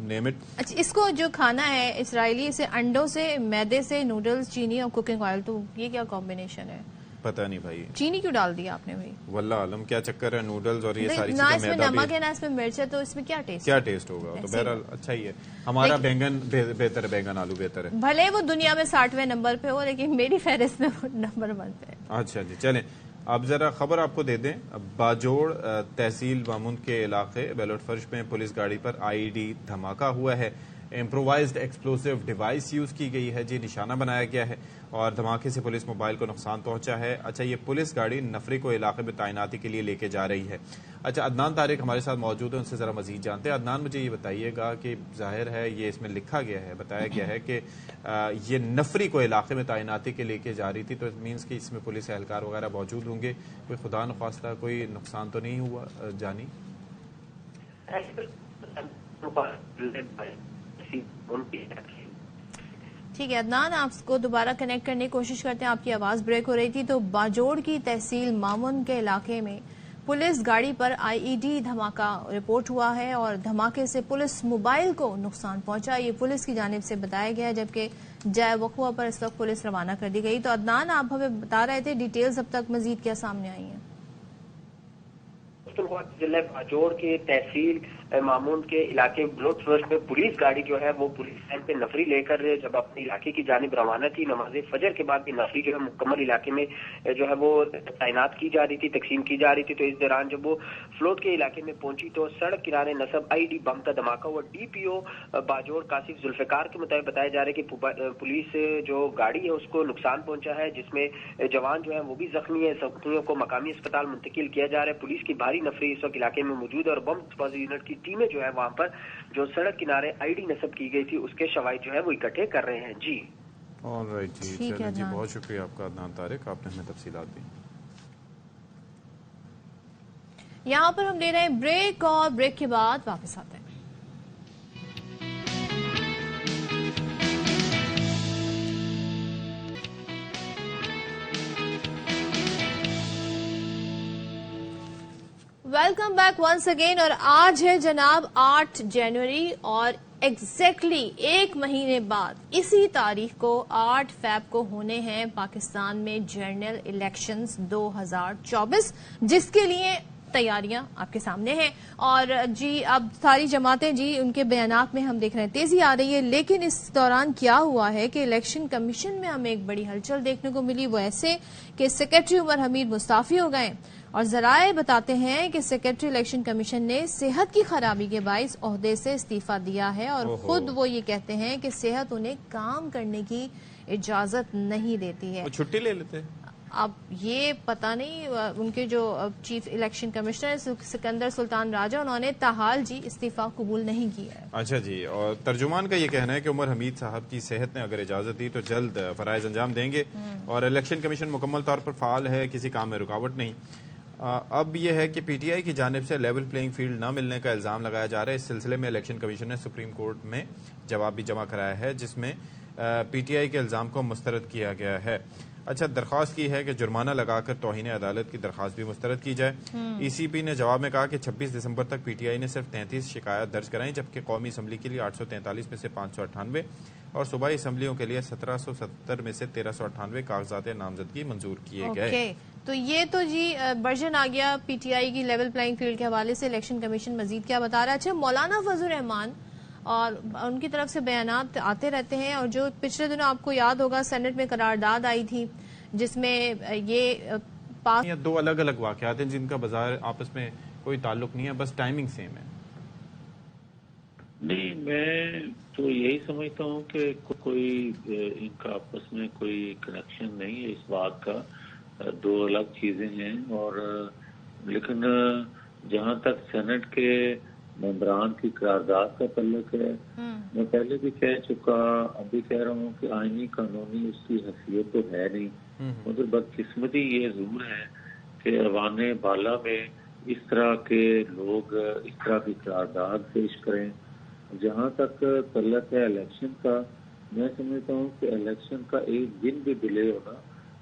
name it. اچھا, اس کو جو کھانا ہے اسرائیلی سے انڈوں سے, میدے سے, نوڈلز, چینی اور کوکنگ آئل, تو یہ کیا کمبینیشن ہے؟ پتہ نہیں بھائی. چینی کیوں ڈال دیا آپ نے بھائی؟ واللہ عالم کیا چکر ہے, نوڈلز اور یہ ساری نہ چیزیں. اس میں نمک ہے نہ اس میں مرچ ہے, تو اس میں کیا ٹیسٹ ہوگا. تو بہرحال اچھا ہی ہے. ہمارا بیگن بہتر ہے, بیگن آلو بہتر ہے. بھلے وہ دنیا میں 60ویں نمبر پہ ہو, لیکن میری فہرست میں وہ نمبر 1 پہ ہے. اچھا جی, چلیں اب ذرا خبر آپ کو دے دیں. باجوڑ تحصیل مامند کے علاقے بیلوٹ فرش میں پولیس گاڑی پر IED دھماکہ ہوا ہے. امپرووائزڈ ایکسپلوسیو ڈیوائس یوز کی گئی ہے جی, نشانہ بنایا گیا ہے, اور دھماکے سے پولیس موبائل کو نقصان پہنچا ہے. اچھا, یہ پولیس گاڑی نفری کو علاقے میں تعیناتی کے لیے لے کے جا رہی ہے. اچھا, عدنان طارق ہمارے ساتھ موجود ہیں, ان سے ذرا مزید جانتے ہیں. عدنان, مجھے یہ بتائیے گا کہ ظاہر ہے یہ اس میں لکھا گیا ہے, بتایا گیا ہے کہ یہ نفری کو علاقے میں تعیناتی کے لے کے جا رہی تھی, تو اٹ مینس کہ اس میں پولیس اہلکار وغیرہ موجود ہوں گے. کوئی خدا نخواستہ کوئی نقصان تو نہیں ہوا جانی؟ ٹھیک ہے عدنان, آپ کو دوبارہ کنیکٹ کرنے کی کوشش کرتے ہیں, آپ کی آواز بریک ہو رہی تھی. تو باجوڑ کی تحصیل مامند کے علاقے میں پولیس گاڑی پر IED دھماکہ رپورٹ ہوا ہے, اور دھماکے سے پولیس موبائل کو نقصان پہنچا. یہ پولیس کی جانب سے بتایا گیا, جبکہ جائے وقوع پر اس وقت پولیس روانہ کر دی گئی. تو عدنان, آپ ہمیں بتا رہے تھے ڈیٹیلز اب تک مزید کیا سامنے آئی ہیں؟ ضلع باجوڑ کے تحصیل مامند کے علاقے بلوٹ فرش میں پولیس گاڑی جو ہے وہ پولیس لائن پہ نفری لے کر جب اپنے علاقے کی جانب روانہ تھی, نماز فجر کے بعد بھی نفری جو ہے مکمل علاقے میں جو ہے وہ تعینات کی جا رہی تھی, تقسیم کی جا رہی تھی. تو اس دوران جب وہ فلوٹ کے علاقے میں پہنچی تو سڑک کنارے نصب IED بم کا دھماکہ ہوا. DPO باجوڑ کاشف ذوالفقار کے مطابق بتایا جا رہا ہے کہ پولیس جو گاڑی ہے اس کو نقصان پہنچا ہے, جس میں جوان جو ہے وہ بھی زخمی ہے. زخمیوں کو مقامی اسپتال منتقل کیا جا رہا ہے. پولیس کی بھاری نفری اس وقت علاقے میں موجود ہے, اور بم ڈسپوزل یونٹ کی ٹیمیں جو ہے وہاں پر جو سڑک کنارے IED نصب کی گئی تھی اس کے شواہد جو ہے وہ اکٹھے کر رہے ہیں. جی آلرائٹ جی, چلیں جی, بہت شکریہ آپ کا عدنان طارق, آپ نے ہمیں تفصیلات دی. یہاں پر ہم لے رہے ہیں بریک, اور بریک کے بعد واپس آتے ہیں. Welcome back once again. اور آج ہے جناب 8 جنوری, اور ایگزیکٹلی 1 مہینے بعد اسی تاریخ کو 8 فیب کو ہونے ہیں پاکستان میں جنرل الیکشنز 2024, جس کے لیے تیاریاں آپ کے سامنے ہیں. اور جی اب ساری جماعتیں جی ان کے بیانات میں ہم دیکھ رہے ہیں تیزی آ رہی ہے, لیکن اس دوران کیا ہوا ہے کہ الیکشن کمیشن میں ہمیں ایک بڑی ہلچل دیکھنے کو ملی. وہ ایسے کہ سیکرٹری عمر حمید مستعفی ہو گئے, اور ذرائع بتاتے ہیں کہ سیکرٹری الیکشن کمیشن نے صحت کی خرابی کے باعث عہدے سے استعفیٰ دیا ہے, اور خود وہ یہ کہتے ہیں کہ صحت انہیں کام کرنے کی اجازت نہیں دیتی ہے. وہ چھٹی لے لیتے. اب یہ پتہ نہیں ان کے جو چیف الیکشن کمشنر سکندر سلطان راجہ انہوں نے تاحال جی استعفیٰ قبول نہیں کیا ہے. اچھا جی. اور ترجمان کا یہ کہنا ہے کہ عمر حمید صاحب کی صحت نے اگر اجازت دی تو جلد فرائض انجام دیں گے اور الیکشن کمیشن مکمل طور پر فعال ہے, کسی کام میں رکاوٹ نہیں. اب یہ ہے کہ پی ٹی آئی کی جانب سے لیول پلینگ فیلڈ نہ ملنے کا الزام لگایا جا رہا ہے. اس سلسلے میں الیکشن کمیشن نے سپریم کورٹ میں جواب بھی جمع کرایا ہے جس میں پی ٹی آئی کے الزام کو مسترد کیا گیا ہے. اچھا, درخواست کی ہے کہ جرمانہ لگا کر توہین عدالت کی درخواست بھی مسترد کی جائے. ای سی پی نے جواب میں کہا کہ 26 دسمبر تک پی ٹی آئی نے صرف 33 شکایات درج کرائیں, جبکہ قومی اسمبلی کے لیے 843 میں سے 598 اور صوبائی اسمبلیوں کے لیے 1770 میں سے 1398 کاغذات نامزدگی منظور کیے گئے. تو یہ تو جی ورژن آ گیا پی ٹی آئی کی لیول پلائنگ فیلڈ کے حوالے سے. الیکشن کمیشن مزید کیا بتا رہا ہے؟ اچھا, مولانا فضل الرحمان اور ان کی طرف سے بیانات آتے رہتے ہیں, اور جو پچھلے دنوں آپ کو یاد ہوگا سینٹ میں قرارداد آئی تھی جس میں یہ دو الگ الگ واقعات ہیں جن کا بظاہر آپس میں کوئی تعلق نہیں ہے, بس ٹائمنگ سیم ہے. نہیں, میں تو یہی سمجھتا ہوں کہ کوئی ان کا آپس میں کوئی کنیکشن نہیں ہے اس بات کا, دو الگ چیزیں ہیں. اور لیکن جہاں تک سینٹ کے ممبران کی قرارداد کا تعلق ہے, میں پہلے بھی کہہ چکا, ابھی کہہ رہا ہوں کہ آئینی قانونی اس کی حیثیت تو ہے نہیں, مگر بدقسمتی یہ ضرور ہے کہ ایوان بالا میں اس طرح کے لوگ اس طرح کی قرارداد پیش کریں. جہاں تک تعلق ہے الیکشن کا, میں سمجھتا ہوں کہ الیکشن کا ایک دن بھی ڈیلے ہونا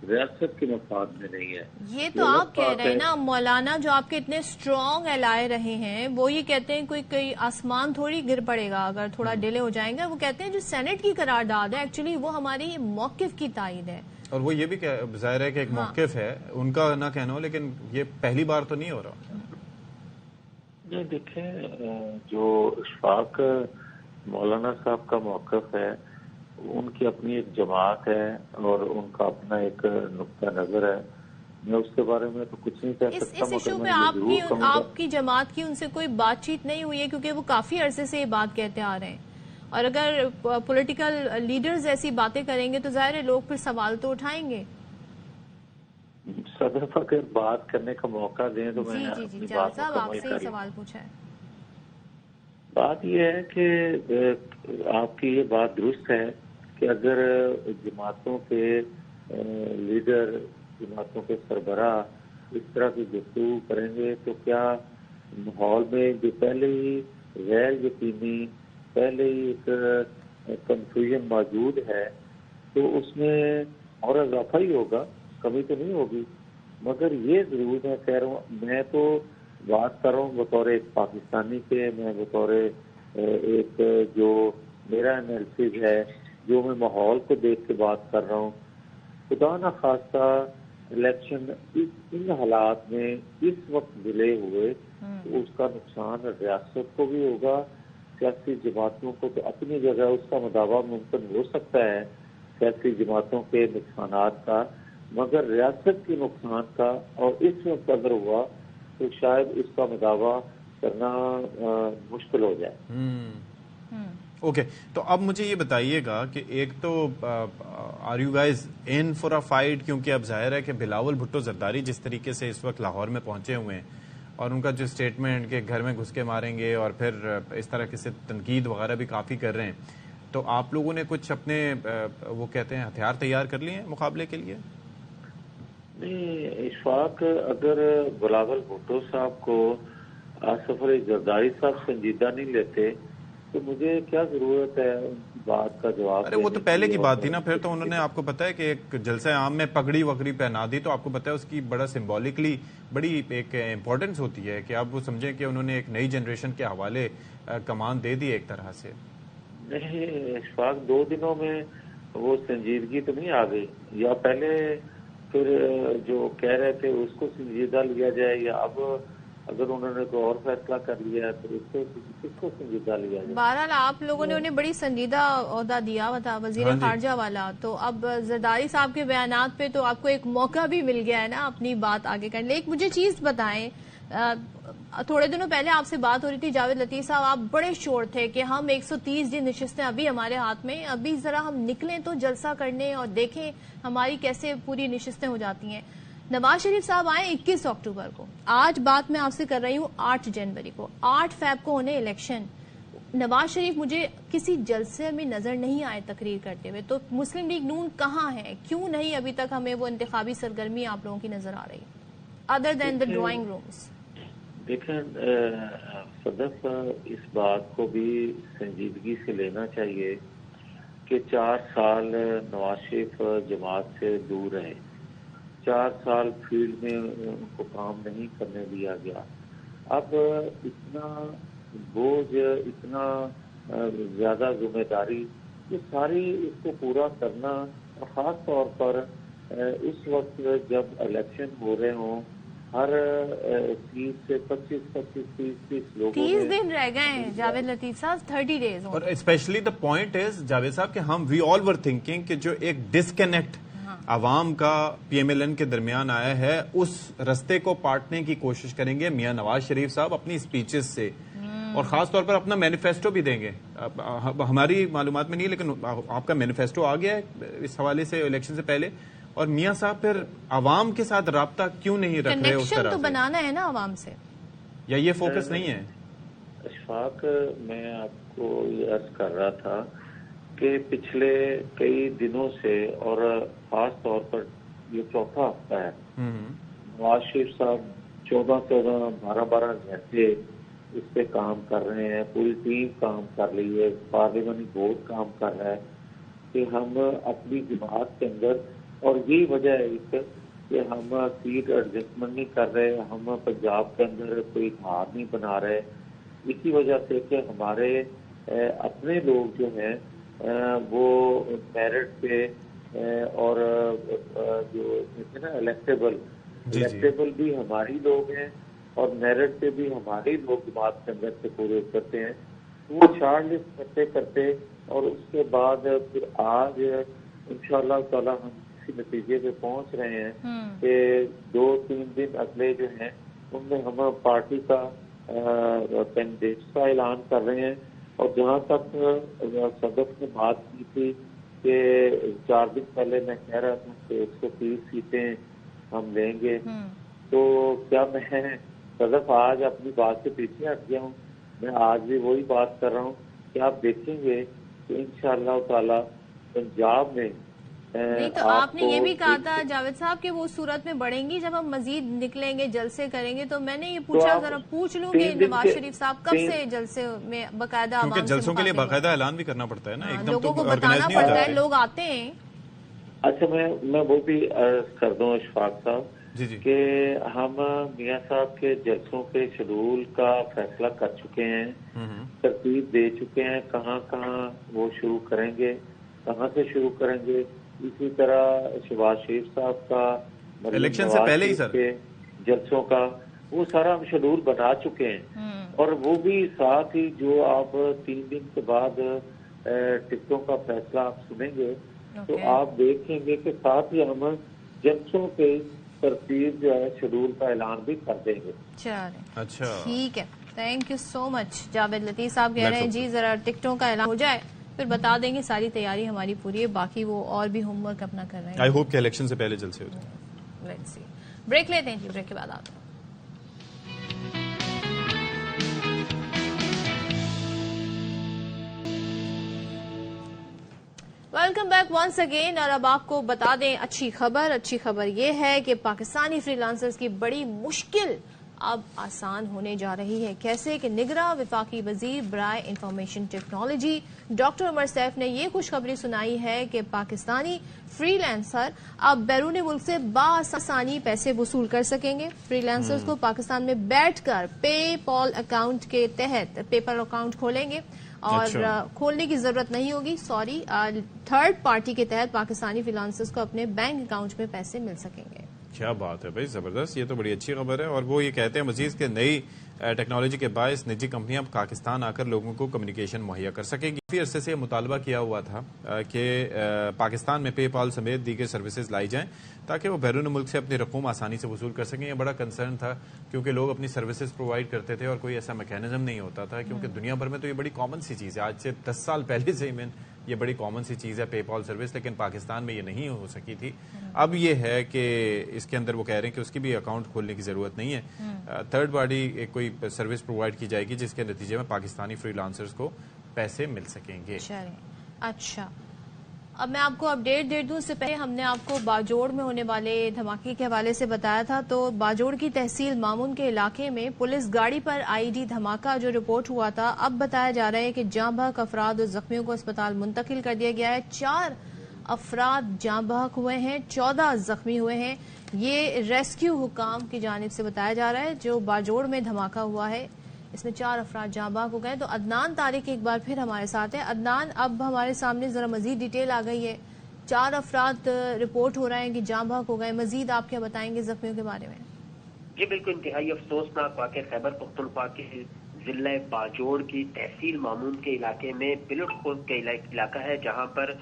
ریاست کے مفاد میں نہیں ہے. یہ تو آپ کہہ رہے ہیں نا, مولانا جو آپ کے اتنے اسٹرانگ الائے رہے ہیں وہ یہ کہتے ہیں کوئی آسمان تھوڑی گر پڑے گا اگر تھوڑا ڈیلے ہو جائیں گا. وہ کہتے ہیں جو سینٹ کی قرارداد ہے ایکچولی وہ ہماری موقف کی تائید ہے. اور وہ یہ بھی ظاہر ہے کہ ایک موقف ہے ان کا نہ کہنا ہو, لیکن یہ پہلی بار تو نہیں ہو رہا. یہ دیکھیں, جو اشفاق مولانا صاحب کا موقف ہے, ان کی اپنی ایک جماعت ہے اور ان کا اپنا ایک نقطہ نظر ہے. میں اس کے بارے میں تو کچھ نہیں کہہ سکتا. اس ایشو پہ آپ کی جماعت کی ان سے کوئی بات چیت نہیں ہوئی ہے؟ کیونکہ وہ کافی عرصے سے یہ بات کہتے آ رہے ہیں, اور اگر پولیٹیکل لیڈرز ایسی باتیں کریں گے تو ظاہر ہے لوگ پھر سوال تو اٹھائیں گے. صدر اگر بات کرنے کا موقع دیں تو میں جی صاحب آپ سے سوال پوچھا ہے. بات یہ ہے کہ آپ کی یہ بات درست ہے کہ اگر جماعتوں کے لیڈر, جماعتوں کے سربراہ اس طرح کی گفتگو کریں گے تو کیا ماحول میں جو پہلے ہی غیر یقینی, پہلے ہی ایک کنفیوژن موجود ہے, تو اس میں اور اضافہ ہی ہوگا, کمی تو نہیں ہوگی. مگر یہ ضرور میں کہہ رہا ہوں, میں تو بات کر رہا ہوں بطور ایک پاکستانی کے, میں بطور ایک جو میرا انالیسز ہے, جو میں ماحول کو دیکھ کے بات کر رہا ہوں. خدا نہ خواستہ الیکشن ان حالات میں اس وقت ڈیلے ہوئے تو اس کا نقصان ریاست کو بھی ہوگا, سیاسی جماعتوں کو تو اپنی جگہ اس کا مداوع ممکن ہو سکتا ہے سیاسی جماعتوں کے نقصانات کا, مگر ریاست کے نقصان کا اور اس وقت اگر ہوا تو شاید اس کا مداوع کرنا مشکل ہو جائے. اوکے, تو اب مجھے یہ بتائیے گا کہ ایک تو are you guys in for a fight, کیونکہ اب ظاہر ہے کہ بلاول بھٹو زرداری جس طریقے سے اس وقت لاہور میں پہنچے ہوئے ہیں اور ان کا جو اسٹیٹمنٹ کہ گھر میں گھس کے ماریں گے اور پھر اس طرح کی تنقید وغیرہ بھی کافی کر رہے ہیں, تو آپ لوگوں نے کچھ اپنے وہ کہتے ہیں ہتھیار تیار کر لیے ہیں مقابلے کے لیے؟ نہیں, اشفاق, اگر بلاول بھٹو صاحب کو آصف علی زرداری صاحب سنجیدہ نہیں لیتے تو مجھے کیا ضرورت ہے ان کی بات کا جواب. ارے وہ تو پہلے کی بات تھی نا, پھر تو انہوں نے آپ کو پتا ہے کہ ایک جلسہ عام میں پگڑی وگڑی پہنا دی, تو آپ کو پتا ہے اس کی بڑا سمبولکلی بڑی ایک امپورٹنس ہوتی ہے کہ آپ وہ سمجھیں کہ انہوں نے ایک نئی جنریشن کے حوالے کمان دے دی ایک طرح سے. نہیں اشفاق, 2 دنوں میں وہ سنجیدگی تو نہیں آ گئی, یا پہلے پھر جو کہہ رہے تھے اس کو سنجیدہ لیا جائے, یا اب اگر انہوں نے کوئی اور فیصلہ کر لیا ہے تو اس کو سنجیدہ لیا جائے. بہرحال آپ لوگوں نے انہیں بڑی سنجیدہ عہدہ دیا ہوا تھا, وزیر خارجہ والا, تو اب زرداری صاحب کے بیانات پہ تو آپ کو ایک موقع بھی مل گیا ہے نا اپنی بات آگے کرنے. ایک مجھے چیز بتائیں, تھوڑے دنوں پہلے آپ سے بات ہو رہی تھی جاوید لطیف صاحب، آپ بڑے شور تھے کہ ہم 130 دن نشستیں ابھی ہمارے ہاتھ میں، ابھی ذرا ہم نکلیں تو جلسہ کرنے اور دیکھیں ہماری کیسے پوری نشستیں ہو جاتی ہیں. نواز شریف صاحب آئے 21 اکتوبر کو، آج بات میں آپ سے کر رہی ہوں 8 جنوری کو، 8 فیب کو ہونے الیکشن. نواز شریف مجھے کسی جلسے میں نظر نہیں آئے تقریر کرتے ہوئے، تو مسلم لیگ نون کہاں ہے؟ کیوں نہیں ابھی تک ہمیں وہ انتخابی سرگرمی آپ لوگوں کی نظر آ رہی other then the drawing rooms? دیکھیں صدف، اس بات کو بھی سنجیدگی سے لینا چاہیے کہ 4 سال نواز شریف جماعت سے دور رہے، 4 سال فیلڈ میں ان کو کام نہیں کرنے دیا گیا. اب اتنا بوجھ، اتنا زیادہ ذمہ داری، یہ ساری اس کو پورا کرنا، اور خاص طور پر اس وقت جب الیکشن ہو رہے ہوں، ہر 30 سے 25 لوگوں 30 دن رہ گئے ہیں جاوید لطیف صاحب، 30 days. اور especially the point is Javed صاحب کہ ہم وی آل ور تھنکنگ کہ جو ایک ڈسکنیکٹ عوام کا پی ایم ایل این کے درمیان آیا ہے، اس رستے کو پاٹنے کی کوشش کریں گے میاں نواز شریف صاحب اپنی اسپیچز سے، اور خاص طور پر اپنا مینیفیسٹو بھی دیں گے. ہماری معلومات میں نہیں، لیکن آپ کا مینیفیسٹو آ گیا ہے اس حوالے سے الیکشن سے پہلے. اور میاں صاحب پھر عوام کے ساتھ رابطہ کیوں نہیں رکھ رہے اس طرح تو سے؟ بنانا ہے نا عوام سے، یا یہ فوکس نہیں ہے؟ اشفاق، میں آپ کو یہ عرض کر رہا تھا کہ پچھلے کئی دنوں سے، اور خاص طور پر یہ 4تھا ہفتہ ہے، نواز شریف صاحب 14 12 گھنٹے اس پہ کام کر رہے ہیں، پوری ٹیم کام کر رہی ہے، پارلیمانی بورڈ کام کر رہا ہے کہ ہم اپنی جماعت کے اندر، اور یہی وجہ ہے کہ ہم سیٹ ایڈجسٹمنٹ نہیں کر رہے، ہم پنجاب کے اندر کوئی اتحاد نہیں بنا رہے، اسی وجہ سے کہ ہمارے اپنے لوگ جو ہیں وہ میرٹ پہ اور جو نا الیکٹیبل بھی ہماری لوگ ہیں، اور میرٹ پہ بھی ہمارے لوگ جماعت کے اندر سے پورے اترتے ہیں. وہ شارٹ لسٹ کرتے اور اس کے بعد پھر آج انشاءاللہ تعالی ہم کسی نتیجے پہ پہنچ رہے ہیں کہ 2-3 دن اگلے جو ہیں ان میں ہم پارٹی کا کینڈیڈیٹس کا اعلان کر رہے ہیں. اور جہاں تک صدف نے بات کی تھی کہ 4 دن پہلے میں کہہ رہا تھا کہ 130 سیٹیں ہم لیں گے، تو کیا میں صدف آج اپنی بات سے پیچھے ہٹ گیا ہوں؟ میں آج بھی وہی بات کر رہا ہوں کہ آپ دیکھیں گے کہ انشاءاللہ تعالی پنجاب میں نہیں تو آپ نے یہ بھی کہا تھا جاوید صاحب کہ وہ صورت میں بڑھیں گی جب ہم مزید نکلیں گے، جلسے کریں گے. تو میں نے یہ پوچھا، ذرا پوچھ لوں کہ نواز شریف صاحب کب سے جلسے میں باقاعدہ عوام سے جلسوں کے لیے باقاعدہ اعلان بھی کرنا پڑتا ہے نا، ایک دم لوگوں کو بتانا پڑتا ہے، لوگ آتے ہیں. اچھا، میں وہ بھی عرض کر دوں اشفاق صاحب جی کہ ہم میاں صاحب کے جلسوں کے شیڈول کا فیصلہ کر چکے ہیں، ترتیب دے چکے ہیں، کہاں کہاں وہ شروع کریں گے، کہاں سے شروع کریں گے. اسی طرح شہباز شریف صاحب کا الیکشن سے پہلے ہی سر کے جلسوں کا وہ سارا ہم شیڈول بنا چکے ہیں. اور وہ بھی ساتھ ہی جو آپ 3 دن کے بعد ٹکٹوں کا فیصلہ آپ سنیں گے تو آپ دیکھیں گے کہ ساتھ ہی ہم جلسوں کے ترتیب جو ہے شیڈول کا اعلان بھی کر دیں گے. اچھا ٹھیک ہے، تھینک یو سو مچ. جاوید لطیف صاحب کہہ رہے ہیں جی ذرا ٹکٹوں کا اعلان ہو جائے پھر بتا دیں گے، ساری تیاری ہماری پوری ہے، باقی وہ اور بھی ہوم ورک اپنا کر رہے ہیں. آئی ہوپ کہ الیکشن سے پہلے جلسے ہوتے ہیں. لیٹس سی، بریک لیتے ہیں جی، بریک کے بعد آتے ہیں. Welcome back once again. اور اب آپ کو بتا دیں اچھی خبر یہ ہے کہ پاکستانی فری لانسرز کی بڑی مشکل اب آسان ہونے جا رہی ہے. کیسے کہ نگراں وفاقی وزیر برائے انفارمیشن ٹیکنالوجی ڈاکٹر عمر سیف نے یہ خوشخبری سنائی ہے کہ پاکستانی فری لانسر اب بیرون ملک سے بآسانی پیسے وصول کر سکیں گے. فری لانسرز کو پاکستان میں بیٹھ کر پے پال اکاؤنٹ کے تحت پیپل اکاؤنٹ کھولیں گے اور کھولنے کی ضرورت نہیں ہوگی، تھرڈ پارٹی کے تحت پاکستانی فری لانسرز کو اپنے بینک اکاؤنٹ میں پیسے مل سکیں گے. کیا بات ہے بھائی، زبردست، یہ تو بڑی اچھی خبر ہے. اور وہ یہ کہتے ہیں مزید کہ نئی ٹیکنالوجی کے باعث نجی کمپنیاں پاکستان آ کر لوگوں کو کمیونیکیشن مہیا کر سکیں گی. کافی عرصے سے یہ مطالبہ کیا ہوا تھا کہ پاکستان میں پے پال سمیت دیگر سروسز لائی جائیں تاکہ وہ بیرون ملک سے اپنی رقوم آسانی سے وصول کر سکیں. یہ بڑا کنسرن تھا کیونکہ لوگ اپنی سروسز پرووائڈ کرتے تھے اور کوئی ایسا میکینزم نہیں ہوتا تھا, کیونکہ دنیا بھر میں تو یہ بڑی کامن سی چیز ہے, آج سے 10 سال پہلے سے ہی یہ بڑی کامن سی چیز ہے پے پال سروس, لیکن پاکستان میں یہ نہیں ہو سکی تھی. اب یہ ہے کہ اس کے اندر وہ کہہ رہے ہیں کہ اس کی بھی اکاؤنٹ کھولنے کی ضرورت نہیں ہے, تھرڈ پارٹی کوئی سروس پرووائڈ کی جائے گی جس کے نتیجے میں پاکستانی فری لانسرز کو پیسے مل سکیں گے. اچھا, اب میں آپ کو اپڈیٹ دے دوں. اس سے پہلے ہم نے آپ کو باجوڑ میں ہونے والے دھماکے کے حوالے سے بتایا تھا. تو باجوڑ کی تحصیل مامون کے علاقے میں پولیس گاڑی پر آئی ڈی دھماکہ جو رپورٹ ہوا تھا, اب بتایا جا رہا ہے کہ جاں بحق افراد اور زخمیوں کو اسپتال منتقل کر دیا گیا ہے. 4 افراد جاں بحق ہوئے ہیں, 14 زخمی ہوئے ہیں. یہ ریسکیو حکام کی جانب سے بتایا جا رہا ہے. جو باجوڑ میں دھماکہ ہوا ہے اس میں 4 افراد جاں بحق ہو گئے. تو عدنان طارق ایک بار پھر ہمارے ساتھ ہے. عدنان, اب ہمارے سامنے ذرا مزید ڈیٹیل آ گئی ہے. 4 افراد رپورٹ ہو رہے ہیں کہ جاں بحق ہو گئے, مزید آپ کیا بتائیں گے زخمیوں کے بارے میں؟ جی بالکل, انتہائی افسوسناک واقعہ خیبر پختونخوا کے ضلع باجوڑ کی تحصیل مامون کے علاقے میں پلٹ خورد کا علاقہ ہے, جہاں پر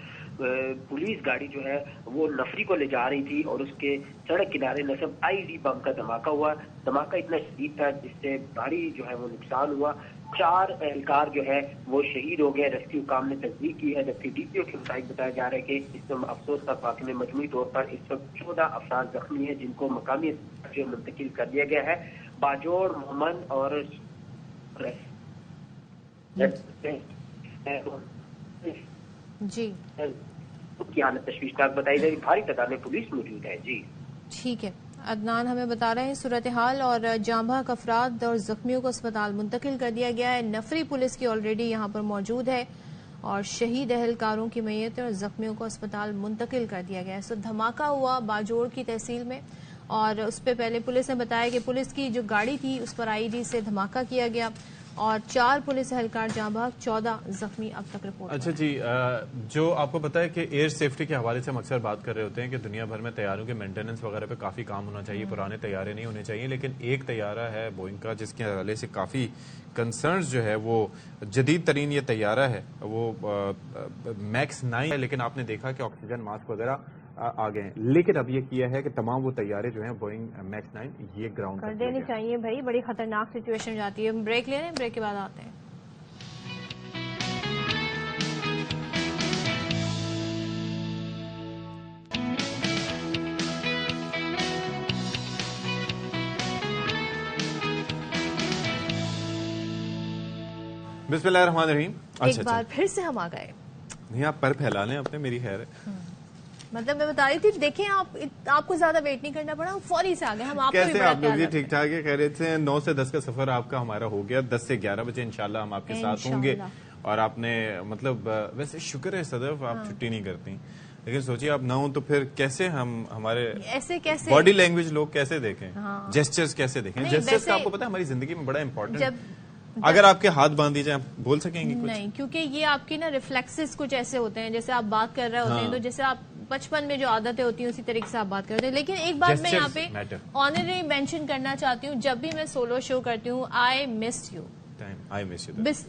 پولیس گاڑی جو ہے وہ نفری کو لے جا رہی تھی اور اس کے سڑک کنارے نصب آئی ڈی بم کا دھماکہ ہوا. دھماکہ اتنا شدید تھا جس سے بھاری جو ہے وہ نقصان ہوا. 4 اہلکار جو ہے وہ شہید ہو گئے. ریسکیو حکام نے تصدیق کی ہے, جبکہ ڈی پی او کے مطابق بتایا جا رہا ہے کہ اس میں افسوس کا واقعے میں مجموعی طور پر اس وقت 14 افراد زخمی ہیں جن کو مقامی اسپتال منتقل کر دیا گیا ہے. باجوڑ, محمد اور جی کی حالت تشویشناک بتائی جا رہی. بھاری تعداد میں پولیس موجود ہے. جی ٹھیک ہے, عدنان ہمیں بتا رہے ہیں صورتحال, اور جاں بحق افراد اور زخمیوں کو اسپتال منتقل کر دیا گیا ہے. نفری پولیس کی آلریڈی یہاں پر موجود ہے اور شہید اہلکاروں کی میتیں اور زخمیوں کو اسپتال منتقل کر دیا گیا ہے. سو دھماکہ ہوا باجوڑ کی تحصیل میں, اور اس پہ پہلے پولیس نے بتایا کہ پولیس کی جو گاڑی تھی اس پر آئی ڈی سے دھماکہ کیا گیا اور 4 پولیس اہلکار جاں بحق, 14 زخمی اب تک رپورٹ. اچھا جی, جو آپ کو پتا ہے کہ ایئر سیفٹی کے حوالے سے ہم اکثر بات کر رہے ہوتے ہیں کہ دنیا بھر میں طیاروں کے مینٹیننس وغیرہ پہ کافی کام ہونا چاہیے, پرانے طیارے نہیں ہونے چاہیے, لیکن ایک طیارہ ہے بوئنگ کا جس کے حوالے سے کافی کنسرنز جو ہے وہ جدید ترین یہ طیارہ ہے, وہ میکس 9 ہے, لیکن آپ نے دیکھا کہ آکسیجن ماسک وغیرہ آ گئے ہیں. لیکن اب یہ کیا ہے کہ تمام وہ طیارے جو ہیں بوئنگ میکس 9 یہ گراؤنڈ کر دینی چاہیے بھائی, بڑی خطرناک سچویشن ہو جاتی ہے. بریک لے لیں, بریک کے بعد آتے ہیں. بسم اللہ الرحمن الرحیم. ایک بار پھر سے ہم آ گئے. نہیں, آپ پر پھیلا لیں اپنے, میری خیر ہے. مطلب میں بتا رہی تھی, دیکھیں آپ کو زیادہ ویٹ نہیں کرنا پڑا, ہم فوری سے آ گئے. ہم آپ کو کیسے آپ لوگ یہ ٹھیک ٹھاک ہے, خیریت سے؟ 9 سے 10 کا سفر آپ کا ہمارا ہو گیا. 10 سے 11 بجے انشاءاللہ ہم آپ کے ساتھ ہوں گے. اور آپ نے مطلب ویسے شکر ہے صدف آپ چھٹی نہیں کرتی, لیکن سوچیے آپ نہ ہوں تو پھر کیسے ہم ہمارے ایسے کیسے باڈی لینگویج لوگ کیسے دیکھیں, جیسچرز کیسے دیکھیں. جیسچرز کا آپ کو پتا ہے ہماری زندگی میں بڑا امپورٹنٹ. اگر آپ کے ہاتھ باندھ دیجائیں بول سکیں گے کچھ؟ نہیں, کیونکہ یہ آپ کی نا ریفلیکسز کچھ ایسے ہوتے ہیں, جیسے آپ بات کر رہے ہوتے ہیں تو جیسے آپ بچپن میں جو عادتیں ہوتی ہیں اسی طریقے سے آپ بات کرتے ہیں. لیکن ایک بات میں یہاں پہ آنرری مینشن کرنا چاہتی ہوں, جب بھی میں سولو شو کرتی ہوں آئی مسڈ یو.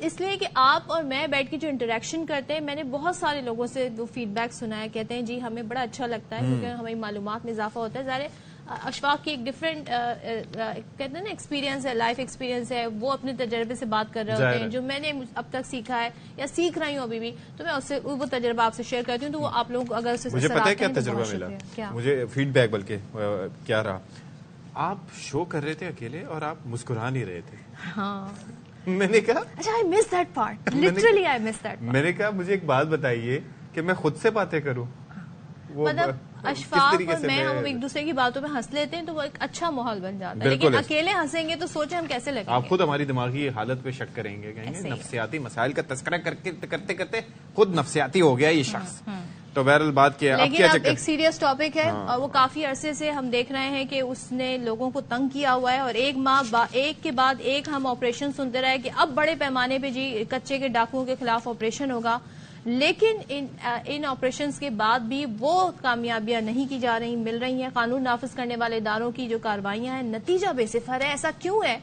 اس لیے کہ آپ اور میں بیٹھ کے جو انٹریکشن کرتے ہیں, میں نے بہت سارے لوگوں سے وہ فیڈ بیک سنا ہے, کہتے ہیں جی ہمیں بڑا اچھا لگتا ہے کیونکہ ہماری معلومات میں اضافہ ہوتا ہے. ظاہر اشفاق کی ایک ڈفرینٹ کہتے ہیں نا ایکسپیرینس ہے, لائف ایکسپیرینس ہے, وہ اپنے تجربے سے بات کر رہے ہوتے ہیں, جو میں نے اب تک سیکھا ہے یا سیکھ رہی ہوں ابھی بھی, تو میں اس سے وہ تجربہ آپ سے شیئر کرتی ہوں. تو وہ آپ لوگ اگر اسے مجھے پتا ہے کیا تجربہ ملا, مجھے فیڈ بیک بلکہ کیا رہا, آپ شو کر رہے تھے اکیلے اور آپ مسکرا نہیں رہے تھے. ہاں, میں نے کہا اچھا I miss that part, literally I miss that part. میں نے کہا مجھے ایک بات بتائیے کہ میں خود سے باتیں کروں. مطلب اشفاق اور میں ہم ایک دوسرے کی باتوں پہ ہنس لیتے ہیں تو وہ ایک اچھا ماحول بن جاتا ہے, لیکن اکیلے ہنسیں گے تو سوچیں ہم کیسے لگیں گے. آپ خود ہماری دماغی حالت پہ شک کریں گے, کہیں گے نفسیاتی مسائل کا تذکرہ کرتے کرتے خود نفسیاتی ہو گیا یہ شخص. تو بہرحال بات کیا, لیکن اب ایک سیریس ٹاپک ہے اور وہ کافی عرصے سے ہم دیکھ رہے ہیں کہ اس نے لوگوں کو تنگ کیا ہوا ہے, اور ایک کے بعد ایک ہم آپریشن سنتے رہے کہ اب بڑے پیمانے پہ جی کچے کے ڈاکوؤں کے خلاف آپریشن ہوگا, لیکن ان آپریشنز کے بعد بھی وہ کامیابیاں نہیں کی جا رہی, مل رہی ہیں. قانون نافذ کرنے والے اداروں کی جو کاروائیاں ہیں نتیجہ بے صفر ہے. ایسا کیوں ہے؟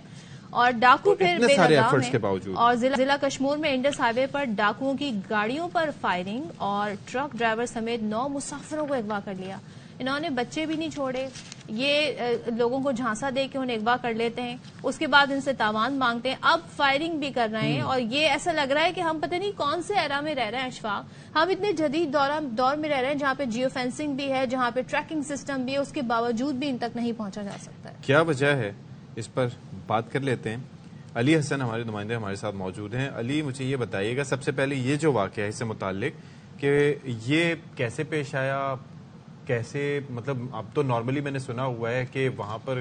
اور ڈاکو پھر اتنے بے سارے لگام ایفرٹس کے ہیں. باوجود اور ضلع کشمیر میں انڈس ہائی وے پر ڈاکوؤں کی گاڑیوں پر فائرنگ اور ٹرک ڈرائیور سمیت 9 مسافروں کو اغوا کر لیا. انہوں نے بچے بھی نہیں چھوڑے. یہ لوگوں کو جھانسا دے کے انہیں اغوا کر لیتے ہیں, اس کے بعد ان سے تاوان مانگتے ہیں, اب فائرنگ بھی کر رہے ہیں. اور یہ ایسا لگ رہا ہے کہ ہم پتہ نہیں کون سے ایرا میں رہ رہے ہیں اشفاق. ہم اتنے جدید دور میں رہ رہے ہیں جہاں پہ جیو فینسنگ بھی ہے, جہاں پہ ٹریکنگ سسٹم بھی ہے, اس کے باوجود بھی ان تک نہیں پہنچا جا سکتا ہے. کیا وجہ ہے, اس پر بات کر لیتے ہیں. علی حسن ہمارے نمائندے ہمارے ساتھ موجود ہیں. علی, مجھے یہ بتائیے گا سب سے پہلے یہ جو واقعہ ہے اس سے متعلق کہ یہ کیسے پیش آیا, کیسے, مطلب اب تو نارملی میں نے سنا ہوا ہے کہ وہاں پر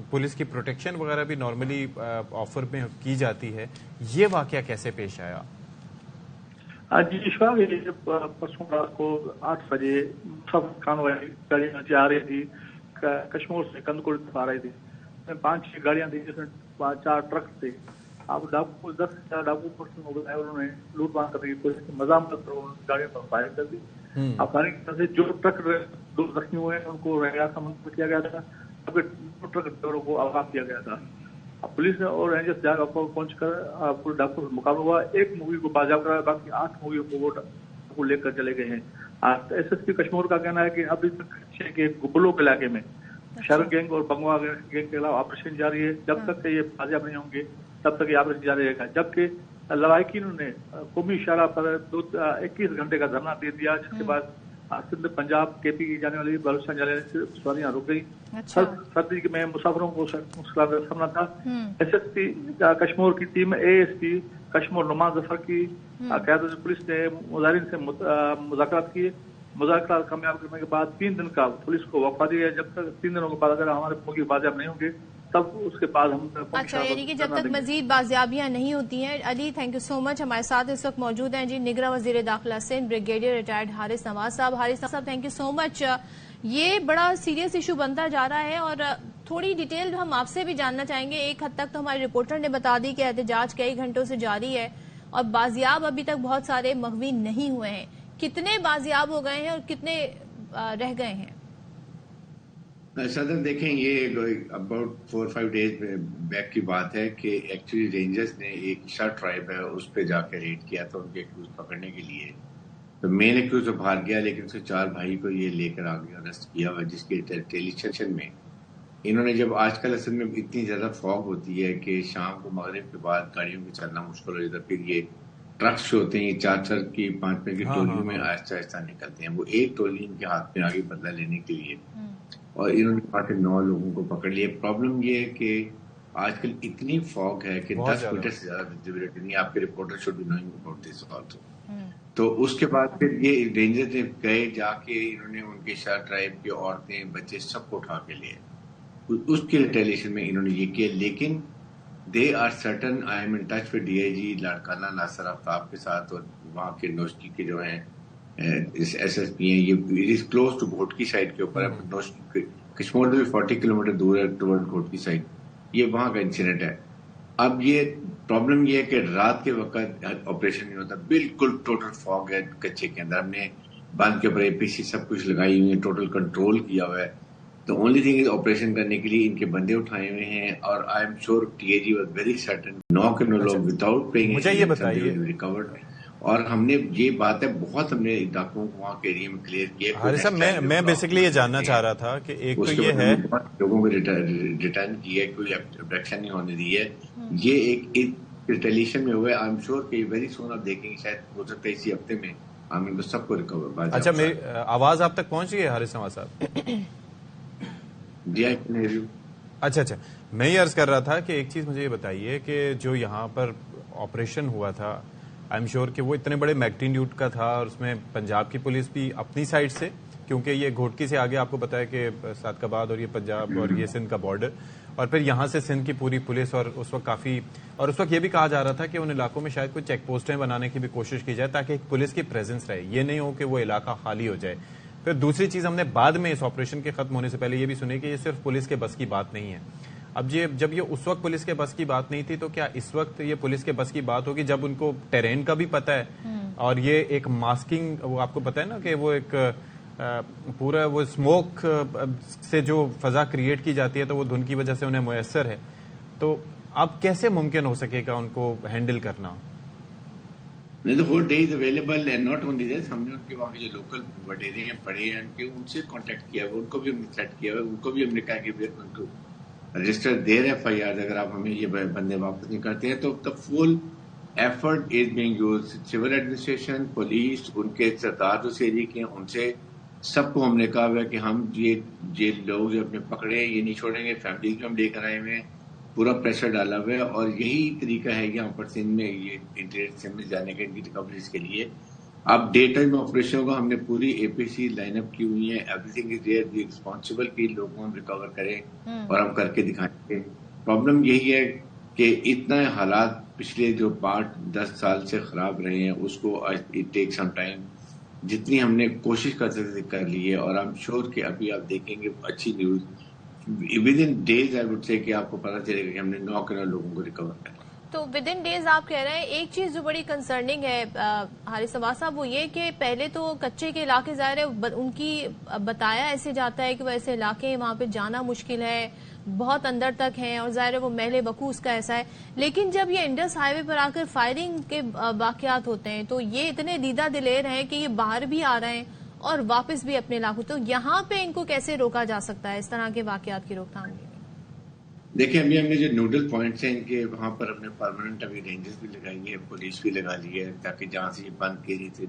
پولیس کی پروٹیکشن وغیرہ بھی نارملی آفر میں کی جاتی ہے, یہ واقعہ کیسے پیش آیا؟ جی اشفاق, پرسوں رات کو 8 بجے خان والی گاڑیاں جا رہی تھی کشمیر سے کندکوڑ آ رہی تھی. 5-6 گاڑیاں تھیں جس میں 4 ٹرک تھے. اب ڈاکو 10 ڈاکو پرسن کو بتایا, انہوں نے لوٹ مار کرنے کی کوشش کی, مزاحمت پر گاڑیوں پر فائر کر دی. اب فائرنگ کی طرف سے جو ٹرک 2 زخمی ہوئے ہیں ان کو ریاست منتقل کیا گیا تھا, جبکہ 2 ٹرک ڈرائیوروں کو اغوا کیا گیا تھا. اب پولیس اور رینجرز جگہ پر پہنچ کر پورے ڈاکو سے مقابلہ ہوا. 1 مووی کو بازیاب کرایا, باقی 8 موویوں کو وہ ڈاکو لے کر چلے گئے ہیں. ایس ایس پی کشمیر کا کہنا ہے کہ ابھی تک کے بلوک علاقے میں شر گینگ اور بنگوا گینگ کے علاوہ آپریشن جاری ہے. جب تک کہ یہ بازیاب نہیں ہوں گے تب تک یہ آپریشن جاری رہے گا. جبکہ لواحقینوں نے قومی شاہراہ پر 21 گھنٹے کا دھرنا دے دیا, جس کے بعد سندھ, پنجاب, کے پی کی جانے والی, بلوچستان جانے والی سواریاں رک گئی. سردی میں مسافروں کو مشکلات کا سامنا تھا. ایس ایس پی کشمیر کی team A S P Kashmir Nauman Zafar کی قیادت پولیس نے مظاہرین سے مذاکرات کیے. مذاکرات کامیاب کرنے کے بعد 3 دن کا پولیس کو وقفہ دیا. جب تک 3 دنوں کے بعد اگر ہمارے موقع بازیاب نہیں ہوں گے تب اس کے بعد ہم. اچھا, یعنی کہ جب تک مزید بازیابیاں نہیں ہوتی ہیں. علی, تھینک یو سو مچ. ہمارے ساتھ اس وقت موجود ہیں جی نگراں وزیر داخلہ سندھ بریگیڈیئر ریٹائرڈ حارث نواز صاحب. حارث صاحب, تھینک یو سو مچ. یہ بڑا سیریس ایشو بنتا جا رہا ہے اور تھوڑی ڈیٹیل ہم آپ سے بھی جاننا چاہیں گے. ایک حد تک تو ہمارے رپورٹر نے بتا دی کہ احتجاج کئی گھنٹوں سے جاری ہے اور بازیاب ابھی تک بہت سارے مغوی نہیں ہوئے ہیں. کتنے بازیاب ہو گئے ہیں اور کتنے رہ گئے ہیں؟ صدر دیکھیں, یہ اباؤٹ 4-5 ڈیز بیک کی بات ہے کہ ایکچولی رینجرز نے ایک شر ٹرائب ہے اس پہ جا کے ریڈ کیا تھا ان کے ایکیوز پکڑنے کے لیے. تو مین ایکیوز تو بھاگ گیا, لیکن اس کے 4 بھائی کو یہ لے کر آگے اریسٹ کیا ہوا, جس کے ریٹیلیشن میں انہوں نے, جب آج کل اصل میں اتنی زیادہ فاگ ہوتی ہے کہ شام کو مغرب کے بعد گاڑیوں کو چلنا مشکل ہو جاتا ہے, پھر یہ ٹرکس جو ہوتے ہیں 4 کی 5 کی ٹولیوں میں آہستہ آہستہ نکلتے ہیں. وہ ایک ٹولی ان کے ہاتھ میں آگے بدلہ لینے کے لیے, اور انہوں نے کہا کہ 9 لوگوں کو پکڑ لیا. پرابلم یہ ہے کہ آج کل اتنی فاگ ہے کہ 10 میٹر سے زیادہ ویزیبلٹی نہیں. آپ کے reporter should be knowing about this also. تو اس کے بعد پھر یہ رینجر نے گئے جا کے, انہوں نے ان کے شاہ ٹرائب کی عورتیں, بچے سب کو اٹھا کے لیے. اس کے ریٹیلیشن میں انہوں نے یہ کیا. لیکن they are certain, I am in touch with D I G Larkana Nasir Aftab کے ساتھ, اور وہاں کے نوشکی کے جو ہیں ایس ایس پی ہیں, یہ is close to Ghotki side کے اوپر ہے. کشمیر سے 40 کلومیٹر دور ہے ٹورڈ گھوٹکی سائڈ. یہ وہاں کا انسیڈنٹ ہے. اب یہ پرابلم یہ ہے کہ رات کے وقت آپریشن نہیں ہوتا, بالکل ٹوٹل فاگ ہے کچے کے اندر. ہم نے بند کے اوپر اے پی سی سب کچھ لگائی ہوئی ہے, ٹوٹل کنٹرول کیا ہوا ہے. تو اونلی تھنگ آپریشن کرنے کے لیے ان کے بندے اٹھائے ہوئے ہیں, اور I am sure T A G was very certain 9 کے 9 لوگ وداؤٹ پیئنگ مجھے یہ بتائیے ریکورڈ. اور ہم نے یہ بات ہے بہت ہم نے ڈاکوؤں کو وہاں کے ایریا میں کلیئر کیا. حارث صاحب, میں بیسکلی یہ جاننا چاہ رہا تھا کہ ایک تو یہ ہے لوگوں کو ریٹرن کیا ہے, کوئی ابڈکشن نہیں ہونے دی ہے. یہ ایک ریٹیلیشن میں ہوا ہے. آئی ایم شیور کہ ویری سون آپ دیکھیں گے, شاید ہو سکتا ہے اسی ہفتے میں ہم ان کو سب کو ریکور. اچھا, میری آواز آپ تک پہنچ گئی ہے حارث نواز صاحب؟ جی آئی کین ہیئر یو. اچھا, میں یہ عرض کر رہا تھا کہ ایک چیز مجھے یہ بتائیے کہ جو یہاں پر آپریشن ہوا تھا, آئی ایم شیور کہ وہ اتنے بڑے میگنیٹیوڈ کا تھا, اور اس میں پنجاب کی پولیس بھی اپنی سائڈ سے, کیونکہ یہ گھوٹکی سے آگے آپ کو پتا ہے کہ سعدکاباد اور یہ پنجاب اور یہ سندھ کا بارڈر, اور پھر یہاں سے سندھ کی پوری پولیس, اور اس وقت کافی, اور اس وقت یہ بھی کہا جا رہا تھا کہ ان علاقوں میں شاید کوئی چیک پوسٹیں بنانے کی بھی کوشش کی جائے تاکہ ایک پولیس کی پریزنس رہے, یہ نہیں ہو کہ وہ علاقہ خالی ہو جائے. پھر دوسری چیز ہم نے بعد میں اس آپریشن کے ختم ہونے سے پہلے یہ بھی سنی کہ یہ صرف پولیس کے بس کی بات نہیں ہے. اب جب یہ اس وقت پولیس کے بس کی بات نہیں تھی, تو کیا اس وقت یہ پولیس کے بس کی بات ہوگی جب ان کو ٹیرین کا بھی پتہ ہے, اور یہ ایک ماسکنگ, وہ آپ کو پتہ ہے نا کہ وہ ایک پورا وہ اسموک سے جو فضا کریٹ کی جاتی ہے تو وہ دھن کی وجہ سے انہیں میسر ہے. تو اب کیسے ممکن ہو سکے گا ان کو ہینڈل کرنا؟ The whole day is available and not only this, ہم نے ان کے وہاں کے جو لوکل وڈیرے ہیں پڑھے ہیں ان سے کانٹیکٹ کیا ہوا، ان کو بھی ہم نے تھریٹ کیا ہوا، ان کو بھی ہم نے کہا کہ ان کو رجسٹر دے رہے FIR اگر آپ ہمیں یہ بندے واپس نہیں کرتے ہیں تو the full effort is being used. Civil administration, police, ان کے سردار جو ایریے کے ہیں ان سے سب کو ہم نے کہا ہوا ہے کہ ہم یہ لوگ جو اپنے پکڑے یہ نہیں چھوڑیں گے، فیملی کو ہم لے کر آئے ہوئے ہیں، پورا پریشر ڈالا ہوا ہے، اور یہی طریقہ ہے یہاں پر سندھ میں یہ انٹرنیٹ سندھ میں جانے کے ان کی ریکوریز کے لیے. اب ڈے ٹائم آپریشن کو ہم نے پوری APC لائن اپ کی ہوئی ہے، every thing is there, the responsible کہ لوگوں کو ہم ریکور کریں اور ہم کر کے دکھائیں گے. پرابلم یہی ہے کہ اتنا حالات پچھلے جو 10 سال سے خراب رہے ہیں اس کو اٹ ٹیک سم ٹائم. جتنی ہم نے کوشش کر سکتے کر لی ہے، اور آئی ایم شیور کہ ابھی آپ دیکھیں گے اچھی news with in days I would say کہ آپ کو پتا چلے گا کہ ہم نے 9 لوگوں کو ریکور کیا. تو ود ان ڈیز آپ کہہ رہے ہیں. ایک چیز جو بڑی کنسرننگ ہے حارث نواز صاحب وہ یہ کہ پہلے تو کچے کے علاقے ظاہر ہے ان کی بتایا ایسے جاتا ہے کہ وہ ایسے علاقے ہیں وہاں پہ جانا مشکل ہے، بہت اندر تک ہیں، اور ظاہر ہے وہ محل وقوع کا ایسا ہے. لیکن جب یہ انڈس ہائی وے پر آ کر فائرنگ کے واقعات ہوتے ہیں تو یہ اتنے دیدہ دلیر ہیں کہ یہ باہر بھی آ رہے ہیں اور واپس بھی اپنے علاقوں. تو یہاں پہ ان کو کیسے روکا جا سکتا ہے اس طرح کے واقعات کی روک تھام کے لیے؟ دیکھیں ابھی ہم نے جو نوڈل پوائنٹس ہیں ان کے وہاں پر ہم نے پرماننٹ ابھی رینجز بھی لگائی ہے، پولیس بھی لگا لی ہے، تاکہ جہاں سے یہ بند کی رہی تھی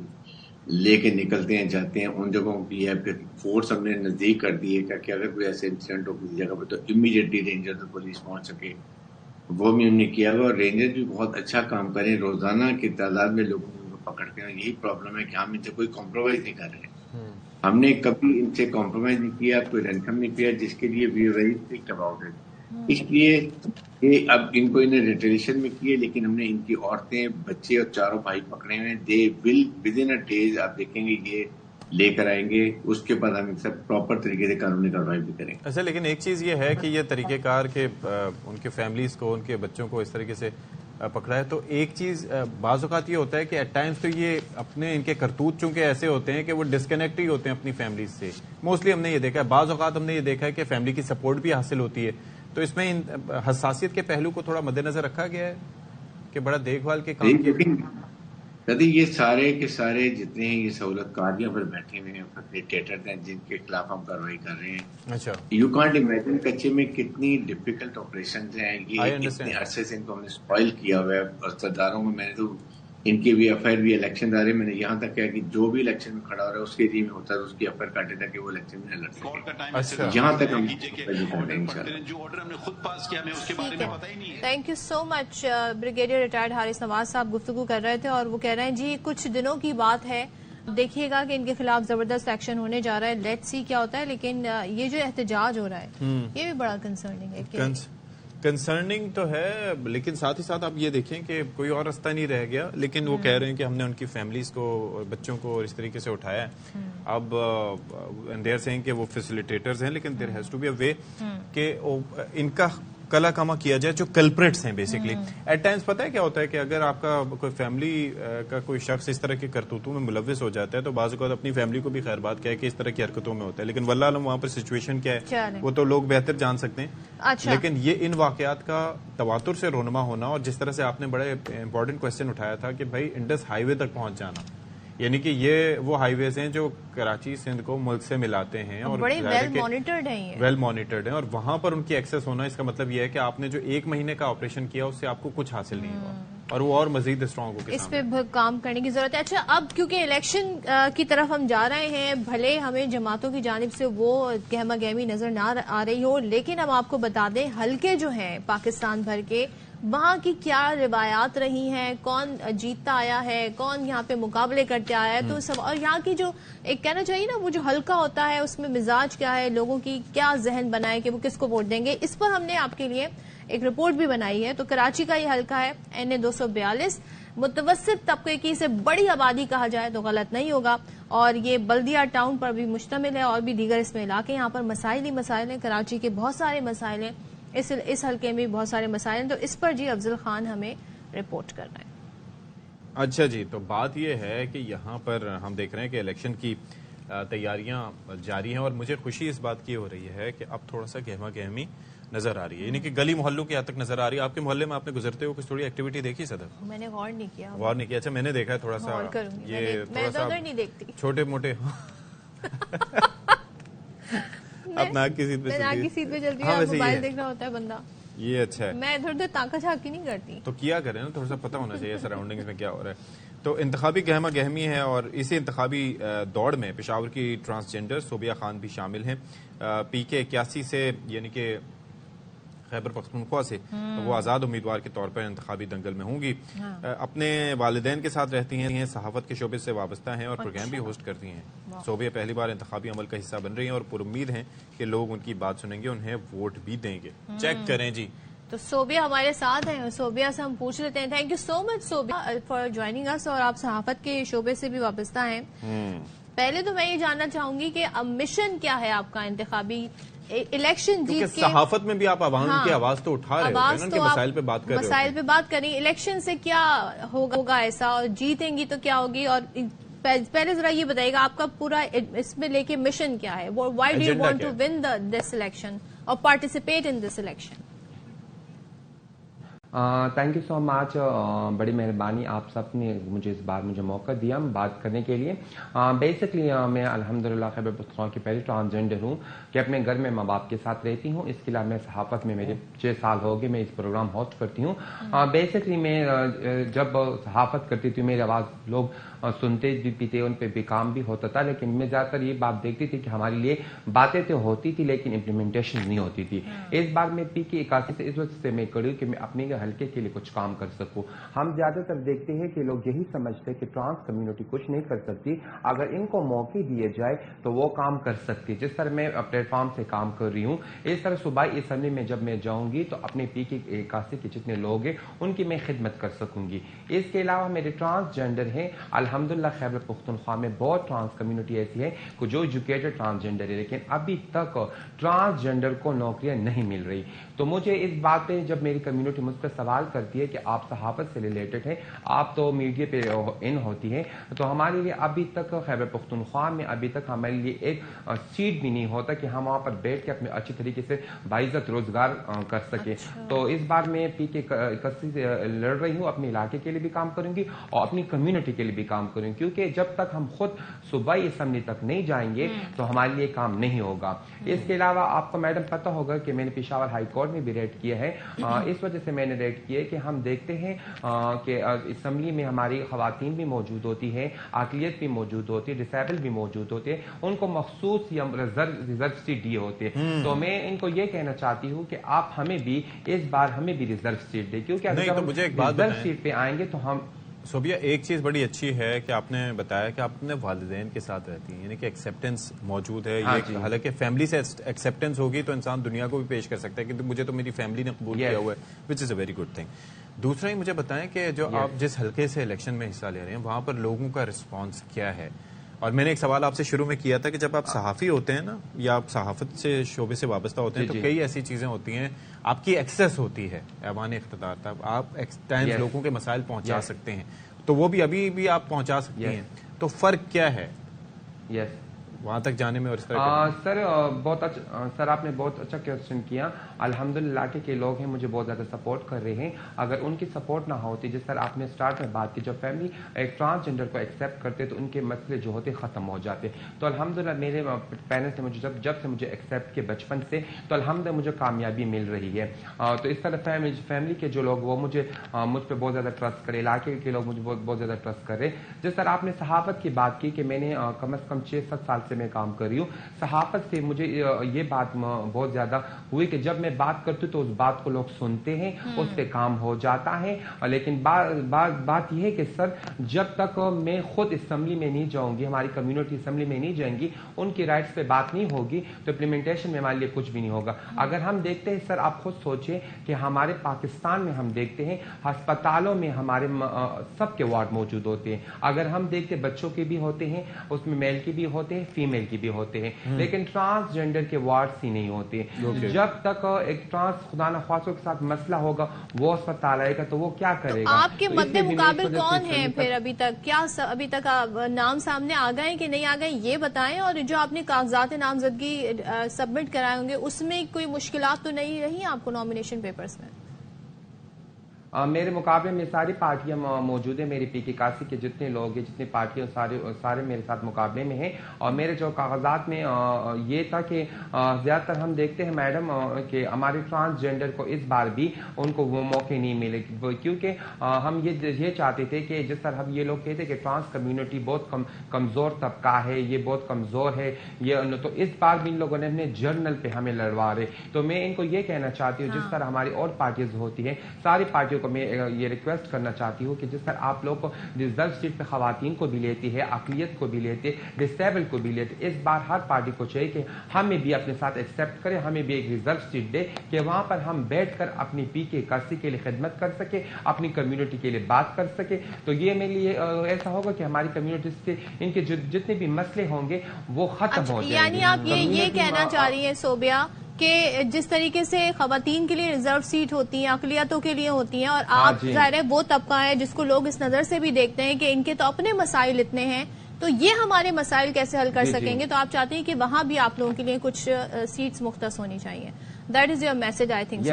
لے کے نکلتے ہیں جاتے ہیں ان جگہوں کی ہے. پھر فورس ہم نے نزدیک کر دی ہے کہ اگر کوئی ایسے انسیڈنٹ ہو کسی جگہ پہ تو امیڈیٹلی رینجر تو پولیس پہنچ سکے، وہ بھی ہم نے کیا ہوا. اور رینجر بھی بہت اچھا کام کریں، روزانہ کی تعداد میں لوگوں کو پکڑتے ہیں. یہی پرابلم ہے کہ ہم ان سے کوئی کمپرومائز نہیں کر رہے. ہم نے کبھی ان سے کمپرومائز نہیں کیا، کوئی رینسم نہیں کیا، جس کے لیے we are very strict about it. اس لیے یہ اب ان کو انہیں ریٹریشن میں کیے، لیکن ہم نے ان کی عورتیں، بچے اور 4 بھائی پکڑے ہوئے ہیں. دے ول ود ان ڈیز آپ دیکھیں گے یہ لے کر آئیں گے، اس کے بعد ہم سب پراپر طریقے سے قانونی کارروائی بھی کریں گے. اچھا، لیکن ایک چیز یہ ہے کہ یہ طریقہ کار کہ ان کے فیملیز کو، ان کے بچوں کو اس طریقے سے پکڑا ہے، تو ایک چیز بعض اوقات یہ ہوتا ہے کہ ایٹ ٹائمز تو یہ اپنے ان کے کرتوت چونکہ ایسے ہوتے ہیں کہ وہ ڈسکنیکٹ ہی ہوتے ہیں اپنی فیملیز سے. موسٹلی ہم نے یہ دیکھا ہے، بعض اوقات ہم نے یہ دیکھا ہے کہ فیملی کی سپورٹ بھی حاصل ہوتی ہے. تو اس میں حساسیت کے پہلو کو تھوڑا مد نظر رکھا گیا ہے کہ بڑا دیکھ بھال کے کام کیا. یہ سارے کے سارے جتنے ہیں یہ سہولت کاریاں پر بیٹھے ہوئے ہیں، فیسیلیٹیٹرز ہیں جن کے خلاف ہم کارروائی کر رہے ہیں. اچھا، یو کانٹ امیجن کچے میں کتنی ڈیفیکلٹ آپریشنز ہیں. یہ اتنے عرصے سے ان کو ہم نے اسپائل کیا ہوا ہے، اور سرداروں کو میں نے تو ان کے بھی FIR بھی الیکشن آ رہے ہیں، میں نے یہاں تک کہا کہ جو بھی الیکشن میں کھڑا ہو رہا ہے اس کے ایریا میں ہوتا ہے تو اس کی FIR کاٹے تاکہ وہ الیکشن میں نہ لڑ سکے. یہاں تک ہم thank you so much. Brigadier retired Haris Nawaz صاحب گفتگو کر رہے تھے اور وہ کہہ رہے ہیں جی کچھ دنوں کی بات ہے، دیکھیے گا کہ ان کے خلاف زبردست ایکشن ہونے جا رہا ہے. لیٹس سی کیا ہوتا ہے. لیکن یہ جو احتجاج ہو رہا ہے یہ بھی بڑا کنسرننگ ہے. کنسرننگ تو ہے، لیکن ساتھ ہی ساتھ آپ یہ دیکھیں کہ کوئی اور راستہ نہیں رہ گیا. لیکن وہ کہہ رہے ہیں کہ ہم نے ان کی فیملیز کو اور بچوں کو اس طریقے سے اٹھایا ہے. اب دے آر سیئنگ کہ وہ فیسیلیٹیٹرز ہیں، لیکن دیر ہیز ٹو بی اے وے کہ ان کا کلا کما کیا جائے جو کلپریٹس ہیں. بیسکلی ایٹ ٹائمز پتہ ہے کیا ہوتا ہے کہ اگر آپ کا کوئی فیملی کا کوئی شخص اس طرح کے کرتوتوں میں ملوث ہو جاتا ہے تو بعض اوقات اپنی فیملی کو بھی خیر بات کہے کہ اس طرح کی حرکتوں میں ہوتا ہے. لیکن واللہ علم وہاں پر سچویشن کیا ہے وہ تو لوگ بہتر جان سکتے ہیں. لیکن یہ ان واقعات کا تواتر سے رونما ہونا، اور جس طرح سے آپ نے بڑے امپورٹنٹ کوشچن اٹھایا تھا کہ بھائی انڈس ہائی وے تک پہنچ جانا، یعنی کہ یہ وہ ہائی ویز ہیں جو کراچی سندھ کو ملک سے ملاتے ہیں اور بڑے ویل مانیٹرڈ ہیں اور وہاں پر ان کی ایکسس ہونا، اس کا مطلب یہ ہے کہ آپ نے جو 1 مہینے کا آپریشن کیا اس سے آپ کو کچھ حاصل نہیں ہوا اور وہ اور مزید اسٹرانگ ہو کے اس پہ کام کرنے کی ضرورت ہے. اچھا، اب کیونکہ الیکشن کی طرف ہم جا رہے ہیں، بھلے ہمیں جماعتوں کی جانب سے وہ گہما گہمی نظر نہ آ رہی ہو، لیکن ہم آپ کو بتا دیں حلقے جو ہیں پاکستان بھر کے، وہاں کی کیا روایات رہی ہیں، کون جیتتا آیا ہے، کون یہاں پہ مقابلے کرتے آیا ہے، تو سب، اور یہاں کی جو ایک کہنا چاہیے نا وہ جو حلقہ ہوتا ہے اس میں مزاج کیا ہے، لوگوں کی کیا ذہن بنا ہے کہ وہ کس کو ووٹ دیں گے، اس پر ہم نے آپ کے لیے ایک رپورٹ بھی بنائی ہے. تو کراچی کا یہ حلقہ ہے NA 242. متوسط طبقے کی اسے بڑی آبادی کہا جائے تو غلط نہیں ہوگا، اور یہ بلدیہ ٹاؤن پر بھی مشتمل ہے اور بھی دیگر اس میں علاقے. یہاں پر مسائل ہی مسائل ہیں، کراچی کے بہت سارے مسائل ہیں، اس حلقے میں بہت سارے مسائل ہیں. تو اس پر جی افضل خان ہمیں رپورٹ کر رہے ہیں. اچھا جی، تو بات یہ ہے کہ یہاں پر ہم دیکھ رہے ہیں کہ الیکشن کی تیاریاں جاری ہیں، اور مجھے خوشی اس بات کی ہو رہی ہے کہ اب تھوڑا سا گہما گہمی نظر آ رہی ہے, یعنی کہ گلی محلوں کی حد تک نظر آ رہی ہے. آپ کے محلے میں آپ نے گزرتے ہوئے کچھ تھوڑی ایکٹیویٹی دیکھی صدف؟ میں نے غور نہیں کیا. غور نہیں کیا؟ اچھا میں نے دیکھا ہے تھوڑا سا, یہ تھوڑا سا نہیں دیکھتی چھوٹے موٹے آپ ناک کی سیٹ پہ چلتی ہوں, موبائل دیکھنا ہوتا ہے بندہ. یہ اچھا ہے, میں ادھر ادھر تاکہ جھانکی نہیں کرتی. تو کیا کریں نا, تھوڑا سا پتہ ہونا چاہیے سراؤنڈنگز میں کیا ہو رہا ہے. تو انتخابی گہما گہمی ہے, اور اسی انتخابی دوڑ میں پشاور کی ٹرانسجینڈر صوبیہ خان بھی شامل ہیں. PK81 سے یعنی کہ خیبر پختونخوا سے وہ آزاد امیدوار کے طور پر انتخابی دنگل میں ہوں گی. اپنے والدین کے ساتھ رہتی ہیں, صحافت کے شعبے سے وابستہ ہیں اور پروگرام بھی ہوسٹ کرتی ہیں. صوبیہ پہلی بار انتخابی عمل کا حصہ بن رہی ہیں اور پر امید ہیں کہ لوگ ان کی بات سنیں گے, انہیں ووٹ بھی دیں گے. چیک کریں جی. تو صوبیہ ہمارے ساتھ ہیں, صوبیہ سے ہم پوچھ لیتے ہیں. Thank you so much Sobia for joining us, اور آپ صحافت کے شعبے سے بھی وابستہ ہیں. پہلے تو میں یہ جاننا چاہوں گی کہ مشن کیا ہے آپ کا انتخابی الیکشن جیت کے؟ صحافت میں بھی آپ عوام کی آواز تو اٹھا رہے ہوتے ہیں نا, کہ مسائل پہ بات کر رہے ہوتے ہیں. مسائل پہ بات کریں, الیکشن سے کیا ہوگا ایسا, اور جیتیں گی تو کیا ہوگی. اور پہلے ذرا یہ بتائیے گا آپ کا پورا اس میں لے کے مشن کیا ہے, why do you want to win this election اور participate in this election? Thank you so much, بڑی مہربانی آپ سب نے مجھے اس بار موقع دیا بات کرنے کے لیے. بیسکلی میں الحمدللہ خیبر پختونخوا کی پہلی ٹرانسجینڈر ہوں کہ اپنے گھر میں ماں باپ کے ساتھ رہتی ہوں. اس کے علاوہ میں صحافت میں میرے 6 سال ہو گئے میں اس پروگرام ہوسٹ کرتی ہوں. بیسکلی میں جب صحافت کرتی تھی میری آواز لوگ سنتے بھی تھے, ان پہ بھی کام بھی ہوتا تھا, لیکن میں زیادہ تر یہ بات دیکھتی تھی کہ ہمارے لیے باتیں تو ہوتی تھی لیکن امپلیمنٹیشن نہیں ہوتی تھی. اس بار میں PK81 سے اس وجہ سے میں کری کہ میں اپنے حلقے کے لیے کچھ کام کر سکوں. ہم زیادہ تر دیکھتے ہیں کہ لوگ یہی سمجھتے ہیں کہ ٹرانس کمیونٹی کچھ نہیں کر سکتی, اگر ان کو موقع دیے جائے تو وہ کام کر سکتی. جس طرح میں پلیٹ فارم سے کام کر رہی ہوں, اس طرح صوبائی اسمبلی میں جب میں جاؤں گی تو اپنے PK81 کے جتنے لوگ ہیں ان کی میں خدمت کر سکوں گی. اس کے علاوہ میرے ٹرانسجینڈر ہیں الحمدللہ خیبر پختونخوا میں بہت ٹرانس کمیونٹی ایسی ہے کہ جو ایجوکیٹڈ ٹرانسجینڈر ہے, لیکن ابھی تک ٹرانسجینڈر کو نوکریاں نہیں مل رہی. تو مجھے اس بات پہ جب میری کمیونٹی مجھ پہ سوال کرتی ہے کہ آپ صحافت سے ریلیٹڈ ہیں, آپ تو میڈیا پہ ان ہوتی ہیں, تو ہمارے لیے ابھی تک خیبر پختونخوا میں ابھی تک ہمارے لیے ایک سیٹ بھی نہیں ہوتا کہ ہم وہاں پر بیٹھ کے اپنے اچھی طریقے سے باعزت روزگار کر سکیں. تو اس بار میں PK81 سے لڑ رہی ہوں, اپنے علاقے کے لیے بھی کام کروں گی اور اپنی کمیونٹی کے لیے بھی کام کروں گی, کیونکہ جب تک ہم خود صوبائی اسمبلی تک نہیں جائیں گے تو ہمارے لیے کام نہیں ہوگا. اس کے علاوہ آپ کو میڈم پتہ ہوگا کہ میں نے پشاور ہائی کورٹ میں بھی ریٹ کیا ہے. اس وجہ سے میں نے ریٹ کیا کہ ہم دیکھتے ہیں کہ اسمبلی میں ہماری خواتین بھی موجود ہوتی ہیں, اقلیت بھی موجود ہوتی ہے, ڈسیبل بھی موجود ہوتے ہیں, ان کو مخصوص یا ریزرو سیٹ دیے ہوتے ہیں. تو میں ان کو یہ کہنا چاہتی ہوں کہ آپ ہمیں بھی اس بار ہمیں بھی ریزرو سیٹ دیں, کیونکہ اگر ہم ریزرو سیٹ پہ آئیں گے تو ہم صوبیہ ایک چیز بڑی اچھی ہے کہ آپ نے بتایا کہ آپ اپنے والدین کے ساتھ رہتی ہیں, یعنی کہ ایکسیپٹنس موجود ہے. حالانکہ فیملی سے ایکسیپٹنس ہوگی تو انسان دنیا کو بھی پیش کر سکتا ہے کہ مجھے تو میری فیملی نے قبول کیا ہوا ہے, وچ از اے ویری گڈ تھنگ. دوسرا ہی مجھے بتائیں کہ جو آپ جس حلقے سے الیکشن میں حصہ لے رہے ہیں وہاں پر لوگوں کا رسپانس کیا ہے؟ اور میں نے ایک سوال آپ سے شروع میں کیا تھا کہ جب آپ صحافی ہوتے ہیں نا, یا آپ صحافت سے شعبے سے وابستہ ہوتے ہیں, تو کئی ایسی چیزیں ہوتی ہیں, آپ کی ایکسیس ہوتی ہے ایوان اقتدار تک, آپ ٹائمز لوگوں کے مسائل پہنچا سکتے ہیں, تو وہ بھی ابھی بھی آپ پہنچا سکتی ہیں. تو فرق کیا ہے وہاں تک جانے میں اور اس طرح؟ سر بہت اچھا, سر آپ نے بہت اچھا کوشچن کیا. الحمدللہ علاقے کے لوگ ہیں مجھے بہت زیادہ سپورٹ کر رہے ہیں. اگر ان کی سپورٹ نہ ہوتی, جس طرح آپ نے سٹارٹ میں بات کی, جب فیملی ایک ٹرانسجینڈر کو ایکسیپٹ کرتے تو ان کے مسئلے جو ہوتے ختم ہو جاتے. تو الحمدللہ میرے پیرنٹس نے مجھے جب سے مجھے ایکسیپٹ کیا بچپن سے, تو الحمدللہ مجھے کامیابی مل رہی ہے. تو اس طرح فیملی کے جو لوگ وہ مجھ پہ بہت زیادہ ٹرسٹ کرے, علاقے کے لوگ مجھے بہت زیادہ ٹرسٹ کر رہے. جس طرح آپ نے صحافت کی بات کی کہ میں نے کم از کم 6-7 سال سے میں کام کر رہی ہوں, صحافت سے مجھے یہ بات بہت زیادہ ہوئی کہ جب میں بات کرتی ہوں تو اس بات کو لوگ سنتے ہیں, اس پہ کام ہو جاتا ہے. لیکن بات یہ ہے کہ سر جب تک میں خود اسمبلی میں نہیں جاؤں گی, ہماری کمیونٹی اسمبلی میں نہیں جائیں گی, ان کی رائٹس پہ بات نہیں ہوگی, تو امپلیمنٹیشن میں ہمارے لیے کچھ بھی نہیں ہوگا. اگر ہم دیکھتے ہیں سر, آپ خود سوچیں کہ ہمارے پاکستان میں ہم دیکھتے ہیں ہسپتالوں میں ہمارے سب کے وارڈ موجود ہوتے ہیں. اگر ہم دیکھتے بچوں کے بھی ہوتے ہیں, اس میں میل کے بھی ہوتے ہیں, فیمیل کی بھی ہوتے ہیں، لیکن ٹرانسجینڈر کے وارڈز ہی نہیں ہوتے. جب تک ایک ٹرانس خدا نخواستوں کے ساتھ مسئلہ ہوگا وہ اسپتال آئے گا تو وہ کیا کرے گا؟ آپ کے مد مقابل کون ہیں پھر ابھی تک؟ کیا ابھی تک نام سامنے آ گئے کہ نہیں آ گئے یہ بتائیں، اور جو آپ نے کاغذات نامزدگی سبمٹ کرائے ہوں گے اس میں کوئی مشکلات تو نہیں رہی آپ کو نامینیشن پیپرز میں؟ میرے مقابلے میں ساری پارٹیاں موجود ہیں. میری پی کے کاسی کے جتنے لوگ ہیں، جتنی پارٹیاں سارے میرے ساتھ مقابلے میں ہیں. اور میرے جو کاغذات میں یہ تھا کہ زیادہ تر ہم دیکھتے ہیں میڈم کہ ہمارے ٹرانسجینڈر کو اس بار بھی ان کو وہ موقع نہیں ملے، کیونکہ ہم یہ چاہتے تھے کہ جس طرح یہ لوگ کہتے کہ ٹرانس کمیونٹی بہت کمزور طبقہ ہے، یہ بہت کمزور ہے، یہ تو اس بار بھی ان لوگوں نے اپنے جرنل پہ ہمیں لڑوا رہے. تو میں ان کو یہ کہنا چاہتی ہوں جس طرح ہماری اور پارٹیز ہوتی ہیں، ساری پارٹیوں کو میں یہ ریکویسٹ کرنا چاہتی ہوں کہ جس طرح آپ لوگ ریزرو سیٹ پہ خواتین کو بھی لیتی ہے، اقلیت کو بھی لیتے، ڈسیبل کو بھی لیتے، اس بار ہر پارٹی کو چاہیے کہ ہمیں بھی اپنے ساتھ ایکسیپٹ کرے، ہمیں بھی ایک ریزرو سیٹ دے کہ وہاں پر ہم بیٹھ کر اپنی پی کے کاسی کے لیے خدمت کر سکے، اپنی کمیونٹی کے لیے بات کر سکے. تو یہ میرے لیے ایسا ہوگا کہ ہماری کمیونٹی سے ان کے جتنے بھی مسئلے ہوں گے وہ ختم ہو جائیں گے. یعنی آپ یہ کہنا چاہ رہی ہیں صوبیہ کہ جس طریقے سے خواتین کے لیے ریزرو سیٹ ہوتی ہیں، اقلیتوں کے لیے ہوتی ہیں، اور آپ ظاہر ہے وہ طبقہ ہے جس کو لوگ اس نظر سے بھی دیکھتے ہیں کہ ان کے تو اپنے مسائل اتنے ہیں، تو یہ ہمارے مسائل کیسے حل کر سکیں گے؟ تو آپ چاہتے ہیں کہ وہاں بھی آپ لوگوں کے لیے کچھ سیٹس مختص ہونی چاہیے. That is your message I think.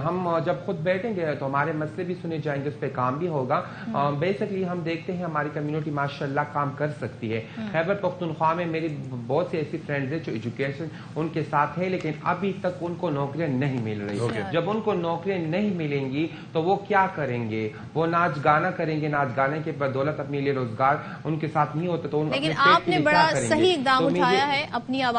ہم جب خود بیٹھیں گے تو ہمارے مسئلے بھی سنے جائیں گے، اس پہ کام بھی ہوگا. بیسکلی ہم دیکھتے ہیں ہماری کمیونٹی ماشاءاللہ کام کر سکتی ہے. خیبر پختونخوا میں میری بہت سی ایسی فرینڈز ہیں جو ایجوکیشن ان کے ساتھ ہے، لیکن ابھی تک ان کو نوکریاں نہیں مل رہی. جب ان کو نوکریاں نہیں ملیں گی تو وہ کیا کریں گے؟ وہ ناچ گانا کریں گے، ناچ گانے کے بدولت اپنے لیے روزگار ان کے ساتھ نہیں ہوتا تو لیکن آپ نے بڑا صحیح اقدام اٹھایا ہے اپنی